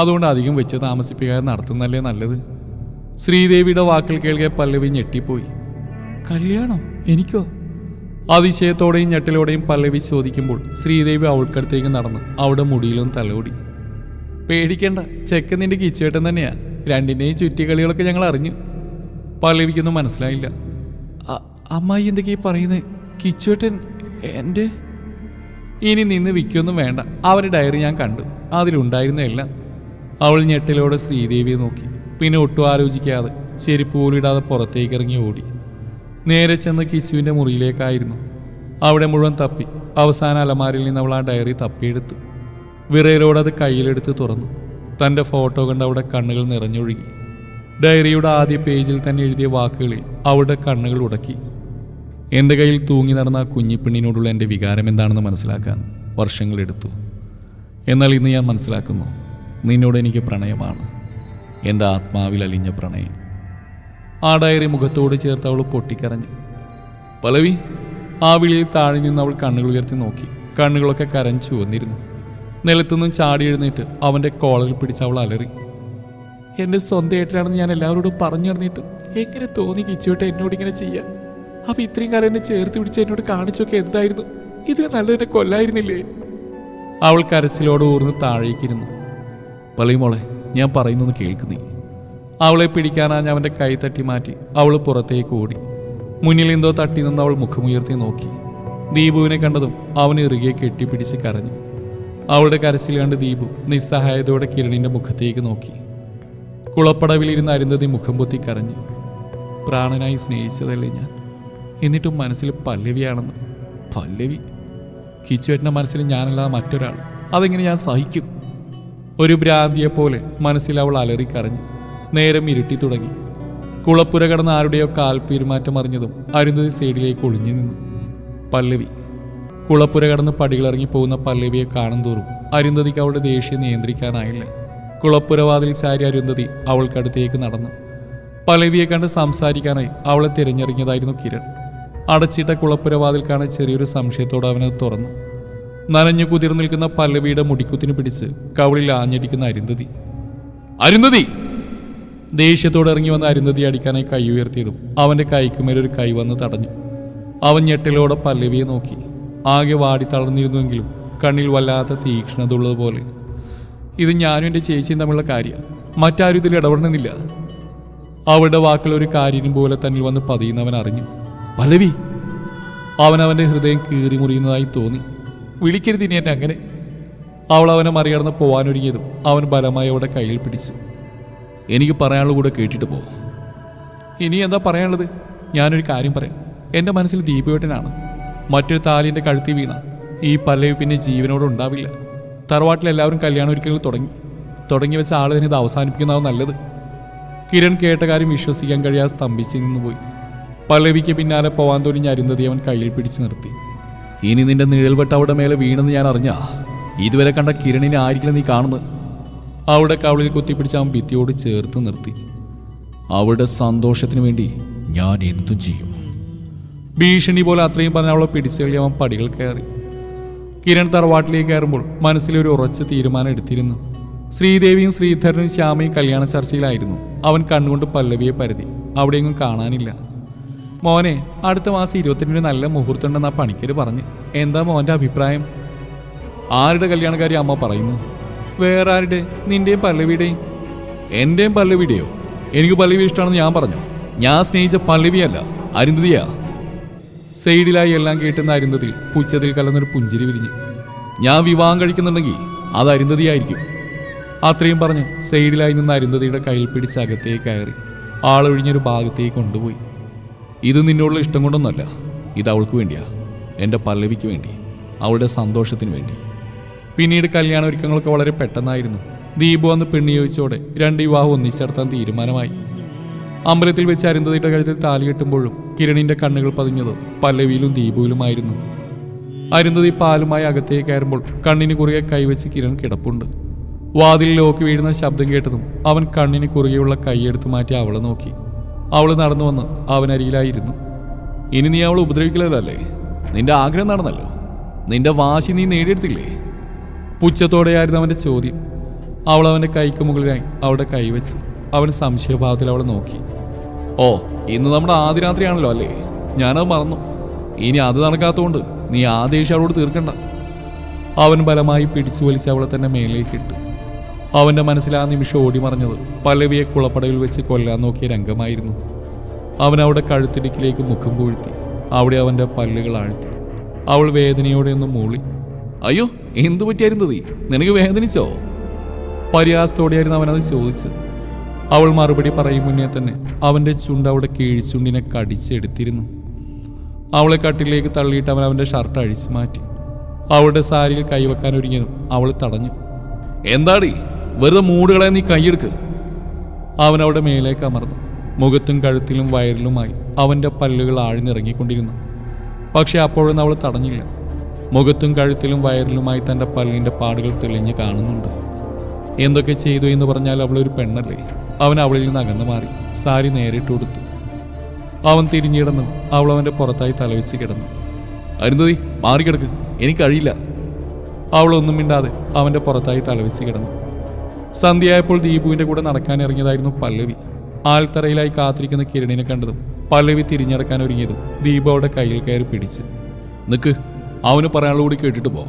അതുകൊണ്ട് അധികം വെച്ച് താമസിപ്പിക്കാതെ നടത്തുന്നല്ലേ നല്ലത്. ശ്രീദേവിയുടെ വാക്കുകൾ കേൾക്കെ പല്ലവി ഞെട്ടിപ്പോയി. കല്യാണം? എനിക്കോ? അതിശയത്തോടെയും ഞെട്ടലോടെയും പല്ലവി ചോദിക്കുമ്പോൾ ശ്രീദേവി അവൾക്കടുത്തേക്ക് നടന്ന് അവിടെ മുടിയിലും തലോടി. പേടിക്കേണ്ട, ചെക്ക് നിന്റെ കിച്ചേട്ടൻ തന്നെയാ. രണ്ടിൻ്റെയും ചുറ്റിക്കളികളൊക്കെ ഞങ്ങൾ അറിഞ്ഞു. പല്ലവിക്കൊന്നും മനസ്സിലായില്ല. അമ്മായി എന്തൊക്കെയാ പറയുന്നത്? കിച്ചേട്ടൻ എൻ്റെ? ഇനി നിന്ന് വിൽക്കൊന്നും വേണ്ട. അവരുടെ ഡയറി ഞാൻ കണ്ടു, അതിലുണ്ടായിരുന്ന എല്ലാം. അവൾ ഞെട്ടലോടെ ശ്രീദേവിയെ നോക്കി. പിന്നെ ഒട്ടും ആലോചിക്കാതെ ചെരുപ്പ് പോലും ഇടാതെ പുറത്തേക്ക് ഇറങ്ങി ഓടി. നേരെ ചെന്ന് കിച്ചുവിൻ്റെ മുറിയിലേക്കായിരുന്നു. അവിടെ മുഴുവൻ തപ്പി അവസാന അലമാരിൽ നിന്ന് അവൾ ആ ഡയറി തപ്പിയെടുത്തു. വിറയലോടെ അത് കയ്യിലെടുത്ത് തുറന്നു. തൻ്റെ ഫോട്ടോ കണ്ട് അവിടെ കണ്ണുകൾ നിറഞ്ഞൊഴുകി. ഡയറിയുടെ ആദ്യ പേജിൽ തന്നെ എഴുതിയ വാക്കുകളിൽ അവളുടെ കണ്ണുകൾ ഉടക്കി. എൻ്റെ കയ്യിൽ തൂങ്ങി നടന്ന ആ കുഞ്ഞിപ്പെണ്ണിനോടുള്ള എൻ്റെ വികാരം എന്താണെന്ന് മനസ്സിലാക്കാൻ വർഷങ്ങളെടുത്തു. എന്നാൽ ഇന്ന് ഞാൻ മനസ്സിലാക്കുന്നു, നിന്നോട് എനിക്ക് പ്രണയമാണ്. എൻ്റെ ആത്മാവിൽ അലിഞ്ഞ പ്രണയം. ആ ഡയറി മുഖത്തോട് ചേർത്ത് അവൾ പൊട്ടിക്കരഞ്ഞു. പല്ലവി! ആ വിളിയിൽ താഴെ നിന്ന് അവൾ കണ്ണുകൾ ഉയർത്തി നോക്കി. കണ്ണുകളൊക്കെ കരഞ്ഞു വന്നിരുന്നു. നിലത്തുനിന്നും ചാടി എഴുന്നേറ്റ് അവൻ്റെ കോളറിൽ പിടിച്ച് അവൾ അലറി. എൻ്റെ സ്വന്തം ഏട്ടനാണെന്ന് ഞാൻ എല്ലാവരോടും പറഞ്ഞു നടന്നിട്ടും എങ്ങനെ തോന്നി കിച്ചുവിട്ട് എന്നോട് ഇങ്ങനെ ചെയ്യാൻ? അപ്പം ഇത്രയും കാലം എന്നെ ചേർത്ത് പിടിച്ച് എന്നോട് കാണിച്ചൊക്കെ എന്തായിരുന്നു? ഇതിന് നല്ലതെന്നെ കൊല്ലായിരുന്നില്ലേ? അവൾ കരച്ചിലോട് ഊർന്ന് താഴേക്കിരുന്നു. പല്ലവി മോളെ, ഞാൻ പറയുന്നൊന്ന് കേൾക്കുന്നേ. അവളെ പിടിക്കാനാഞ്ഞ് അവൻ്റെ കൈ തട്ടി മാറ്റി അവൾ പുറത്തേക്ക് ഓടി. മുന്നിൽ എന്തോ തട്ടി നിന്ന് അവൾ മുഖമുയർത്തി നോക്കി. ദീപുവിനെ കണ്ടതും അവൻ ഇറുകെ കെട്ടിപ്പിടിച്ച് കരഞ്ഞു. അവളുടെ കരച്ചിൽ കണ്ട് ദീപു നിസ്സഹായതയോടെ കിരണിന്റെ മുഖത്തേക്ക് നോക്കി. കുളപ്പടവിലിരുന്ന് അരുന്ധതി മുഖം പൊത്തി കരഞ്ഞു. പ്രാണനായി സ്നേഹിച്ചതല്ലേ ഞാൻ, എന്നിട്ടും മനസ്സിൽ പല്ലവിയാണെന്ന്. പല്ലവി? കിച്ചുവേട്ടൻ്റെ മനസ്സിൽ ഞാനല്ലാതെ മറ്റൊരാൾ, അതെങ്ങനെ ഞാൻ സഹിക്കും? ഒരു ഭ്രാന്തിയെപ്പോലെ മനസ്സിൽ അവൾ അലറിക്കരഞ്ഞു. നേരം ഇരുട്ടി തുടങ്ങി. കുളപ്പുര കടന്ന് ആരുടെയോ കാൽ പെരുമാറ്റം അറിഞ്ഞതും അരുന്ധതി സൈഡിലേക്ക് ഒളിഞ്ഞു നിന്നു. പല്ലവി. കുളപ്പുര കടന്ന് പടികളിറങ്ങി പോകുന്ന പല്ലവിയെ കാണും തോറും അരുന്ധതിക്ക് അവളുടെ ദേഷ്യം നിയന്ത്രിക്കാനായില്ല. കുളപ്പുരവാതിൽ ചാരി അരുന്ധതി അവൾക്കടുത്തേക്ക് നടന്നു. പല്ലവിയെ കണ്ട് സംസാരിക്കാനായി അവളെ തിരഞ്ഞെറിഞ്ഞതായിരുന്നു കിരൺ. അടച്ചിട്ട കുളപ്പുരവാതിൽ കാണാൻ ചെറിയൊരു സംശയത്തോടെ അവനത് തുറന്നു. നനഞ്ഞു കുതിർന്നു നിൽക്കുന്ന പല്ലവിയുടെ മുടിക്കുത്തിന് പിടിച്ച് കവിളിൽ ആഞ്ഞടിക്കുന്ന അരുന്ധതി. അരുന്ധതി! ദേഷ്യത്തോടെ ഇറങ്ങി വന്ന അരുന്ധതി അടിക്കാനായി കൈ ഉയർത്തിയതും അവന്റെ കൈക്കുമേലൊരു കൈ വന്ന് തടഞ്ഞു. അവൻ ഞെട്ടലോടെ പല്ലവിയെ നോക്കി. ആകെ വാടി തളർന്നിരുന്നുവെങ്കിലും കണ്ണിൽ വല്ലാത്ത തീക്ഷ്ണത ഉള്ളതുപോലെ. ഇത് ഞാനും എൻ്റെ ചേച്ചിയും തമ്മിലുള്ള കാര്യമാണ്, മറ്റാരും ഇതിൽ ഇടപെടണമെന്നില്ല. അവളുടെ വാക്കുകൾ ഒരു കാര്യം പോലെ തന്നിൽ വന്ന് പതിയുന്നവൻ അറിഞ്ഞു. പല്ലവി! അവനവൻ്റെ ഹൃദയം കീറി മുറിയുന്നതായി തോന്നി. വിളിക്കരുത് ഇനി എന്നെ അങ്ങനെ. അവൾ അവനെ മറികടന്ന് പോവാനൊരുങ്ങിയതും അവൻ ബലമായി അവളുടെ കയ്യിൽ പിടിച്ചു. എനിക്ക് പറയാനുള്ള കൂടെ കേട്ടിട്ട് പോ. ഇനി എന്താ പറയാനുള്ളത്? ഞാനൊരു കാര്യം പറയാം. എൻ്റെ മനസ്സിൽ ദീപുവേട്ടനാണ്. മറ്റൊരു താലിൻ്റെ കഴുത്തി വീണ ഈ പല്ലവി പിന്നെ ജീവനോട് ഉണ്ടാവില്ല. തറവാട്ടിലെല്ലാവരും കല്യാണം ഒരിക്കലും തുടങ്ങി വെച്ച ആൾ തന്നെ ഇത് അവസാനിപ്പിക്കുന്നതാവും നല്ലത്. കിരൺ കേട്ട കാര്യം വിശ്വസിക്കാൻ കഴിയാതെ സ്തംഭിച്ച് നിന്നുപോയി. പല്ലവിക്ക് പിന്നാലെ പോവാൻ തോന്നിയ അരുന്ധതി അവൻ കയ്യിൽ പിടിച്ചു നിർത്തി. ഇനി നിന്റെ നിഴൽവെട്ട് അവിടെ മേലെ വീണെന്ന് ഞാൻ അറിഞ്ഞാ ഇതുവരെ കണ്ട കിരണിനെ ആയിരിക്കില്ല നീ കാണുന്നത്. അവളുടെ കവളിൽ കുത്തിപ്പിടിച്ച് അവൻ ഭിത്തിയോട് ചേർത്ത് നിർത്തി. അവളുടെ സന്തോഷത്തിന് വേണ്ടി ഞാൻ എന്തും ചെയ്യും. ഭീഷണി പോലെ അത്രയും പറഞ്ഞ് അവളെ പിടിച്ചെള്ളി അവൻ പടികൾ കയറി. കിരൺ തറവാട്ടിലേക്ക് കയറുമ്പോൾ മനസ്സിലൊരു ഉറച്ച തീരുമാനം എടുത്തിരുന്നു. ശ്രീദേവിയും ശ്രീധരനും ശ്യാമയും കല്യാണ ചർച്ചയിലായിരുന്നു. അവൻ കണ്ണുകൊണ്ട് പല്ലവിയെ പരതി. അവിടെയെങ്ങും കാണാനില്ല. മോനെ, അടുത്ത മാസം 22 നല്ല മുഹൂർത്തം ഉണ്ടെന്നാ പണിക്കര് പറഞ്ഞ്. എന്താ മോൻ്റെ അഭിപ്രായം? ആരുടെ കല്യാണക്കാരി അമ്മ പറയുന്നു? വേറെ ആരുടെ? നിന്റെയും പല്ലവിയുടെയും? എന്റെയും പല്ലവിയുടെയോ? എനിക്ക് പല്ലവി ഇഷ്ടമാണെന്ന് ഞാൻ പറഞ്ഞു. ഞാൻ സ്നേഹിച്ച പല്ലവിയല്ല, അരുന്ധതിയാ. സൈഡിലായി എല്ലാം കേട്ടുന്ന അരുന്ധതി പുച്ഛത്തിൽ കലർന്നൊരു പുഞ്ചിരി വിരിഞ്ഞു. ഞാൻ വിവാഹം കഴിക്കുന്നുണ്ടെങ്കിൽ അത് അരുന്ധതിയായിരിക്കും. അത്രയും പറഞ്ഞ് സൈഡിലായി നിന്ന് അരുന്ധതിയുടെ കയ്യിൽ പിടിച്ച് അകത്തേക്ക് കയറി ആളൊഴിഞ്ഞൊരു ഭാഗത്തേക്ക് കൊണ്ടുപോയി. ഇത് നിന്നോടുള്ള ഇഷ്ടം കൊണ്ടൊന്നുമല്ല, ഇത് അവൾക്ക് വേണ്ടിയാ, എൻ്റെ പല്ലവിക്ക് വേണ്ടി, അവളുടെ സന്തോഷത്തിന് വേണ്ടി. പിന്നീട് കല്യാണ ഒരുക്കങ്ങളൊക്കെ വളരെ പെട്ടെന്നായിരുന്നു. ദീപു വന്ന് പെണ്ണ് ചോദിച്ചോടെ 2 വിവാഹം ഒന്നിച്ചടത്താൻ തീരുമാനമായി. അമ്പലത്തിൽ വെച്ച് അരുന്ധതിയുടെ കഴുത്തിൽ താലി കെട്ടുമ്പോഴും കിരണിന്റെ കണ്ണുകൾ പതിഞ്ഞത് പല്ലവിയിലും ദീപുവിലുമായിരുന്നു. അരുന്ധതി പാലുമായി അകത്തേക്ക് കയറുമ്പോൾ കണ്ണിന് കുറുകെ കൈവച്ച് കിരൺ കിടപ്പുണ്ട്. വാതിൽ ലോക്ക് വീഴുന്ന ശബ്ദം കേട്ടതും അവൻ കണ്ണിന് കുറുകെയുള്ള കൈയെടുത്ത് മാറ്റി അവളെ നോക്കി. അവൾ നടന്നു വന്ന് അവനരിയിലായിരുന്നു. ഇനി നീ അവളെ ഉപദ്രവിക്കില്ലല്ലേ? നിന്റെ ആഗ്രഹം നടന്നല്ലോ, നിന്റെ വാശി നീ നേടിയെടുത്തില്ലേ? പുച്ഛത്തോടെയായിരുന്നു അവൻ്റെ ചോദ്യം. അവൾ അവൻ്റെ കൈക്ക് മുകളിലായി അവളുടെ കൈവച്ച് അവൻ സംശയഭാവത്തിൽ അവളെ നോക്കി. ഓ, ഇന്ന് നമ്മുടെ ആദ്യ രാത്രിയാണല്ലോ അല്ലേ? ഞാനത് മറന്നു. ഇനി അത് നടക്കാത്തതുകൊണ്ട് നീ ആ ദേഷ്യം അവളോട് തീർക്കണ്ട. അവൻ ബലമായി പിടിച്ചു വലിച്ച് അവളെ തന്നെ മേലേക്ക് ഇട്ടു. അവൻ്റെ മനസ്സിൽ ആ നിമിഷം ഓടി മറഞ്ഞത് പല്ലവിയെ കുളപ്പടയിൽ വെച്ച് കൊല്ലാൻ നോക്കിയ രംഗമായിരുന്നു. അവൻ അവിടെ കഴുത്തിടുക്കിലേക്ക് മുഖം പൂഴ്ത്തി. അവിടെ അവൻ്റെ പല്ലുകൾ ആഴ്ത്തി. അവൾ വേദനയോടെ ഒന്ന് മൂളി. അയ്യോ, എന്തു പറ്റിയായിരുന്നു? നിനക്ക് വേദനിച്ചോ? പരിഹാസത്തോടെയായിരുന്നു അവനത് ചോദിച്ചത്. അവൾ മറുപടി പറയും മുന്നേ തന്നെ അവൻ്റെ ചുണ്ട് അവിടെ കീഴ്ചുണ്ടിനെ കടിച്ചെടുത്തിരുന്നു. അവളെ കട്ടിലേക്ക് തള്ളിയിട്ട് അവൻ അവൻ്റെ ഷർട്ട് അഴിച്ചു മാറ്റി. അവളുടെ സാരിയിൽ കൈവെക്കാൻ ഒരുങ്ങിയതും അവൾ തടഞ്ഞു. എന്താടി, വെറുതെ മൂടുകളെ നീ കൈയെടുക്ക്. അവൻ അവിടെ മേലേക്ക് അമർന്നു. മുഖത്തും കഴുത്തിലും വയറിലുമായി അവൻ്റെ പല്ലുകൾ ആഴ്ന്നിറങ്ങിക്കൊണ്ടിരുന്നു. പക്ഷെ അപ്പോഴൊന്നും അവൾ തടഞ്ഞില്ല. മുഖത്തും കഴുത്തിലും വയറിലുമായി തൻ്റെ പല്ലിൻ്റെ പാടുകൾ തെളിഞ്ഞ് കാണുന്നുണ്ട്. എന്തൊക്കെ ചെയ്തു എന്ന് പറഞ്ഞാൽ അവളൊരു പെണ്ണല്ലേ? അവൻ അവളിൽ നിന്ന് അകന്നു മാറി സാരി നേരിട്ട് കൊടുത്തു. അവൻ തിരിഞ്ഞിടന്നു. അവൾ അവൻ്റെ പുറത്തായി തലവെച്ച് കിടന്നു. അരുന്ധതി, മാറിക്കിടക്ക്, എനിക്ക് കഴിയില്ല. അവളൊന്നും മിണ്ടാതെ അവൻ്റെ പുറത്തായി തലവെച്ച് കിടന്നു. സന്ധ്യയായപ്പോൾ ദീപുവിൻ്റെ കൂടെ നടക്കാൻ ഇറങ്ങിയതായിരുന്നു പല്ലവി. ആൽത്തറയിലായി കാത്തിരിക്കുന്ന കിരണിനെ കണ്ടതും പല്ലവി തിരിഞ്ഞടക്കാൻ ഒരുങ്ങിയതും ദീപു അവളുടെ കയ്യിൽ കയറി പിടിച്ച്. നിക്ക്, അവന് പറയാനുള്ള കൂടി കേട്ടിട്ട് പോ.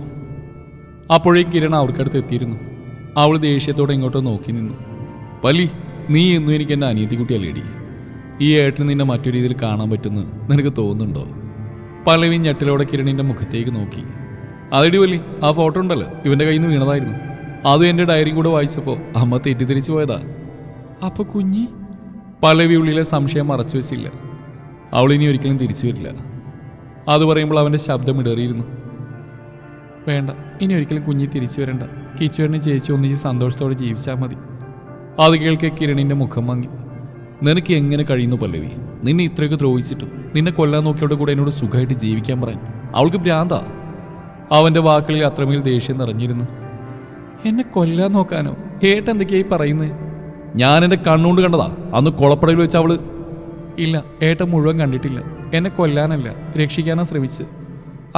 അപ്പോഴേക്കും കിരൺ അവർക്കടുത്ത് എത്തിയിരുന്നു. അവൾ ദേഷ്യത്തോടെ ഇങ്ങോട്ടോ നോക്കി നിന്നു. പല്ലി, നീ എന്നും എനിക്ക് എൻ്റെ അനിയത്തിക്കുട്ടിയല്ലേടി. ഈ ഏട്ടന് നിന്നെ മറ്റു രീതിയിൽ കാണാൻ പറ്റുമെന്ന് നിനക്ക് തോന്നുന്നുണ്ടോ? പല്ലവി ഞെട്ടലോടെ കിരണിൻ്റെ മുഖത്തേക്ക് നോക്കി. അതെടി പല്ലി, ആ ഫോട്ടോ ഉണ്ടല്ലോ, ഇവൻ്റെ കയ്യിൽ നിന്ന് വീണതായിരുന്നു. അതും എൻ്റെ ഡയറിയും കൂടെ വായിച്ചപ്പോൾ അമ്മ തെറ്റിദ്ധരിച്ചു പോയതാ. അപ്പൊ കുഞ്ഞി? പല്ലവി ഉള്ളിലെ സംശയം മറച്ചു വെച്ചില്ല. അവളിനി ഒരിക്കലും തിരിച്ചു വരില്ല. അത് പറയുമ്പോൾ അവൻ്റെ ശബ്ദം ഇടറിയിരുന്നു. വേണ്ട, ഇനി ഒരിക്കലും കുഞ്ഞി തിരിച്ചു വരണ്ട. കിച്ചുവേട്ടനെ ചേച്ചി ഒന്നിച്ച് സന്തോഷത്തോടെ ജീവിച്ചാൽ മതി. അത് കേൾക്കെ കിരണിൻ്റെ മുഖം മങ്ങി. നിനക്ക് എങ്ങനെ കഴിയുന്നു പല്ലവി? നിന്നെ ഇത്രയൊക്കെ ദ്രോഹിച്ചിട്ടും നിന്നെ കൊല്ലാൻ നോക്കിയവിടെ കൂടെ എന്നോട് സുഖമായിട്ട് ജീവിക്കാൻ പറയാൻ അവൾക്ക് ഭ്രാന്താ. അവൻ്റെ വാക്കുകളിൽ അത്രമേൽ ദേഷ്യം നിറഞ്ഞിരുന്നു. എന്നെ കൊല്ലാൻ നോക്കാനോ? ഏട്ടെന്തൊക്കെയായി പറയുന്നത്? ഞാൻ എൻ്റെ കണ്ണുകൊണ്ട് കണ്ടതാ. അന്ന് കൊളപ്പടയിൽ വെച്ച് അവള്. ഇല്ല, ഏട്ടൻ മുഴുവൻ കണ്ടിട്ടില്ല. എന്നെ കൊല്ലാനല്ല, രക്ഷിക്കാനാ ശ്രമിച്ച്.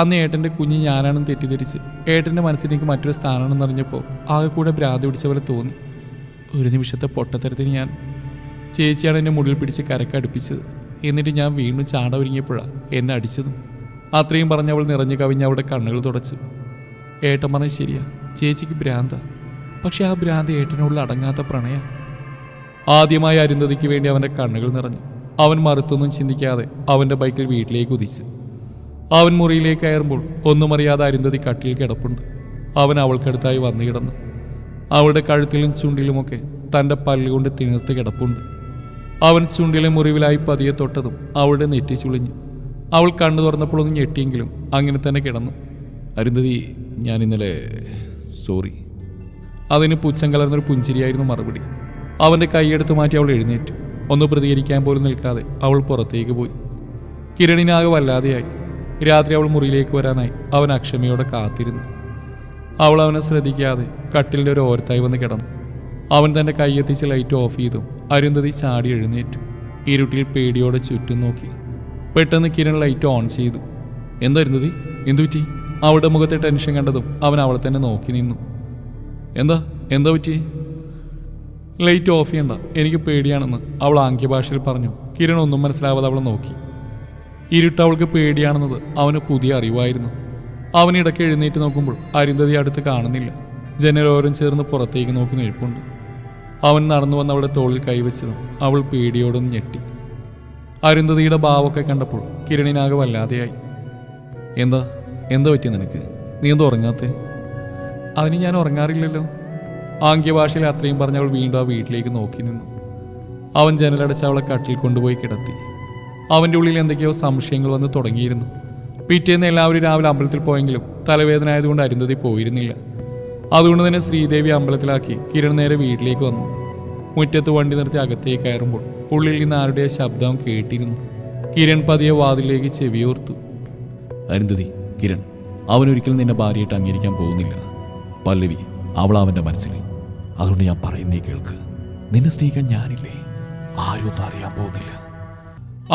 അന്ന് ഏട്ടൻ്റെ കുഞ്ഞ് ഞാനാണെന്ന് തെറ്റിദ്ധരിച്ച് ഏട്ടൻ്റെ മനസ്സിലേക്ക് മറ്റൊരു സ്ഥാനമാണെന്ന് അറിഞ്ഞപ്പോൾ ആകെ കൂടെ ഭ്രാന്തി പിടിച്ച പോലെ തോന്നി. ഒരു നിമിഷത്തെ പൊട്ടത്തരത്തിന് ഞാൻ ചേച്ചിയാണ് എന്നെ മുള്ളിൽ പിടിച്ച് കരക്കടുപ്പിച്ചത്. എന്നിട്ട് ഞാൻ വീണ്ടും ചാട ഒരുങ്ങിയപ്പോഴാണ് എന്നെ അടിച്ചതും. അത്രയും പറഞ്ഞ് അവൾ നിറഞ്ഞു കവിഞ്ഞ് അവളുടെ കണ്ണുകൾ തുടച്ചു. ഏട്ടൻ പറഞ്ഞത് ശരിയാ, ചേച്ചിക്ക് ഭ്രാന്ത. പക്ഷെ ആ ഭ്രാന്ത് ഏട്ടനുള്ള അടങ്ങാത്ത പ്രണയം. ആദ്യമായി അരുന്ധതിക്ക് വേണ്ടി അവൻ്റെ കണ്ണുകൾ നിറഞ്ഞു. അവൻ മറുത്തൊന്നും ചിന്തിക്കാതെ അവൻ്റെ ബൈക്കിൽ വീട്ടിലേക്ക് കുതിച്ചു. അവൻ മുറിയിലേക്ക് കയറുമ്പോൾ ഒന്നും അറിയാതെ അരുന്ധതി കട്ടിൽ കിടപ്പുണ്ട്. അവൻ അവൾക്കടുത്തായി വന്നു കിടന്നു. അവളുടെ കഴുത്തിലും ചുണ്ടിലുമൊക്കെ തൻ്റെ പല്ലുകൊണ്ട് തിണർത്ത് കിടപ്പുണ്ട്. അവൻ ചുണ്ടിലെ മുറിവിലായി പതിയെ തൊട്ടതും അവളുടെ നെറ്റി ചുളിഞ്ഞു. അവൾ കണ്ണു തുറന്നപ്പോഴൊന്നും ഞെട്ടിയെങ്കിലും അങ്ങനെ തന്നെ കിടന്നു. അരുന്ധതി, ഞാൻ ഇന്നലെ സോറി. അതിന് പുച്ഛം കലർന്നൊരു പുഞ്ചിരിയായിരുന്നു മറുപടി. അവൻ്റെ കൈയെടുത്ത് മാറ്റി അവൾ എഴുന്നേറ്റു. ഒന്ന് പ്രതികരിക്കാൻ പോലും നിൽക്കാതെ അവൾ പുറത്തേക്ക് പോയി. കിരണിനാകെ വല്ലാതെയായി. രാത്രി അവൾ മുറിയിലേക്ക് വരാനായി അവൻ അക്ഷമയോടെ കാത്തിരുന്നു. അവൾ അവനെ ശ്രദ്ധിക്കാതെ കട്ടിലിൻ്റെ ഒരു ഓരത്തായി വന്ന് കിടന്നു. അവൻ തൻ്റെ കൈയെത്തിച്ച് ലൈറ്റ് ഓഫ് ചെയ്തു. അരുന്ധതി ചാടി എഴുന്നേറ്റു. ഇരുട്ടിൽ പേടിയോടെ ചുറ്റും നോക്കി. പെട്ടെന്ന് കിരൺ ലൈറ്റ് ഓൺ ചെയ്തു. എന്താ അരുന്ധതി, എന്തുപറ്റി? അവളുടെ മുഖത്തെ ടെൻഷൻ കണ്ടതും അവൻ അവളെ തന്നെ നോക്കി നിന്നു. എന്താ പറ്റി? ലൈറ്റ് ഓഫ് ചെയ്യണ്ട, എനിക്ക് പേടിയാണെന്ന് അവൾ ആംഗ്യഭാഷയിൽ പറഞ്ഞു. കിരൺ ഒന്നും മനസ്സിലാവാതെ അവളെ നോക്കി. ഇരുട്ട് അവൾക്ക് പേടിയാണെന്നത് അവന് പുതിയ അറിവായിരുന്നു. അവൻ ഇടയ്ക്ക് എഴുന്നേറ്റ് നോക്കുമ്പോൾ അരുന്ധതി അടുത്ത് കാണുന്നില്ല. ജനലോരം ചേർന്ന് പുറത്തേക്ക് നോക്കി നിൽപ്പുണ്ട്. അവൻ നടന്നു വന്ന് അവളുടെ തോളിൽ കൈവച്ചതും അവൾ പേടിയോടൊന്ന് ഞെട്ടി. അരുന്ധതിയുടെ ഭാവമൊക്കെ കണ്ടപ്പോൾ കിരണിനാകെ വല്ലാതെയായി. എന്താ പറ്റിയ നിനക്ക്? നീ എന്താ ഉറങ്ങാത്തേ? അതിന് ഞാൻ ഉറങ്ങാറില്ലല്ലോ. ആംഗ്യഭാഷയിൽ അത്രയും പറഞ്ഞ് അവൾ വീണ്ടും ആ വീട്ടിലേക്ക് നോക്കി നിന്നു. അവൻ ജനലടച്ച് അവളെ കട്ടിൽ കൊണ്ടുപോയി കിടത്തി. അവൻ്റെ ഉള്ളിൽ എന്തൊക്കെയോ സംശയങ്ങൾ വന്ന് തുടങ്ങിയിരുന്നു. പിറ്റേന്ന് എല്ലാവരും രാവിലെ അമ്പലത്തിൽ പോയെങ്കിലും തലവേദന ആയതുകൊണ്ട് അരുന്ധതി പോയിരുന്നില്ല. അതുകൊണ്ട് തന്നെ ശ്രീദേവി അമ്പലത്തിലാക്കി കിരൺ നേരെ വീട്ടിലേക്ക് വന്നു. മുറ്റത്ത് വണ്ടി നിർത്തി അകത്തേക്ക് കയറുമ്പോൾ ഉള്ളിൽ നിന്ന് ആരുടെ ശബ്ദം കേട്ടിരുന്നു. കിരൺ പതിയെ വാതിലേക്ക് ചെവിയോർത്തു. അരുന്ധതി, കിരൺ അവനൊരിക്കലും നിന്നെ ഭാര്യയായിട്ട് അംഗീകരിക്കാൻ പോകുന്നില്ല. പല്ലവി, അവൾ അവൻ്റെ മനസ്സിൽ. അതുകൊണ്ട് ഞാൻ പറയുന്നേ കേൾക്ക്. നിന്നെ സ്നേഹിക്കാൻ ഞാനില്ലേ? ആരും ഒന്നും അറിയാൻ പോകുന്നില്ല.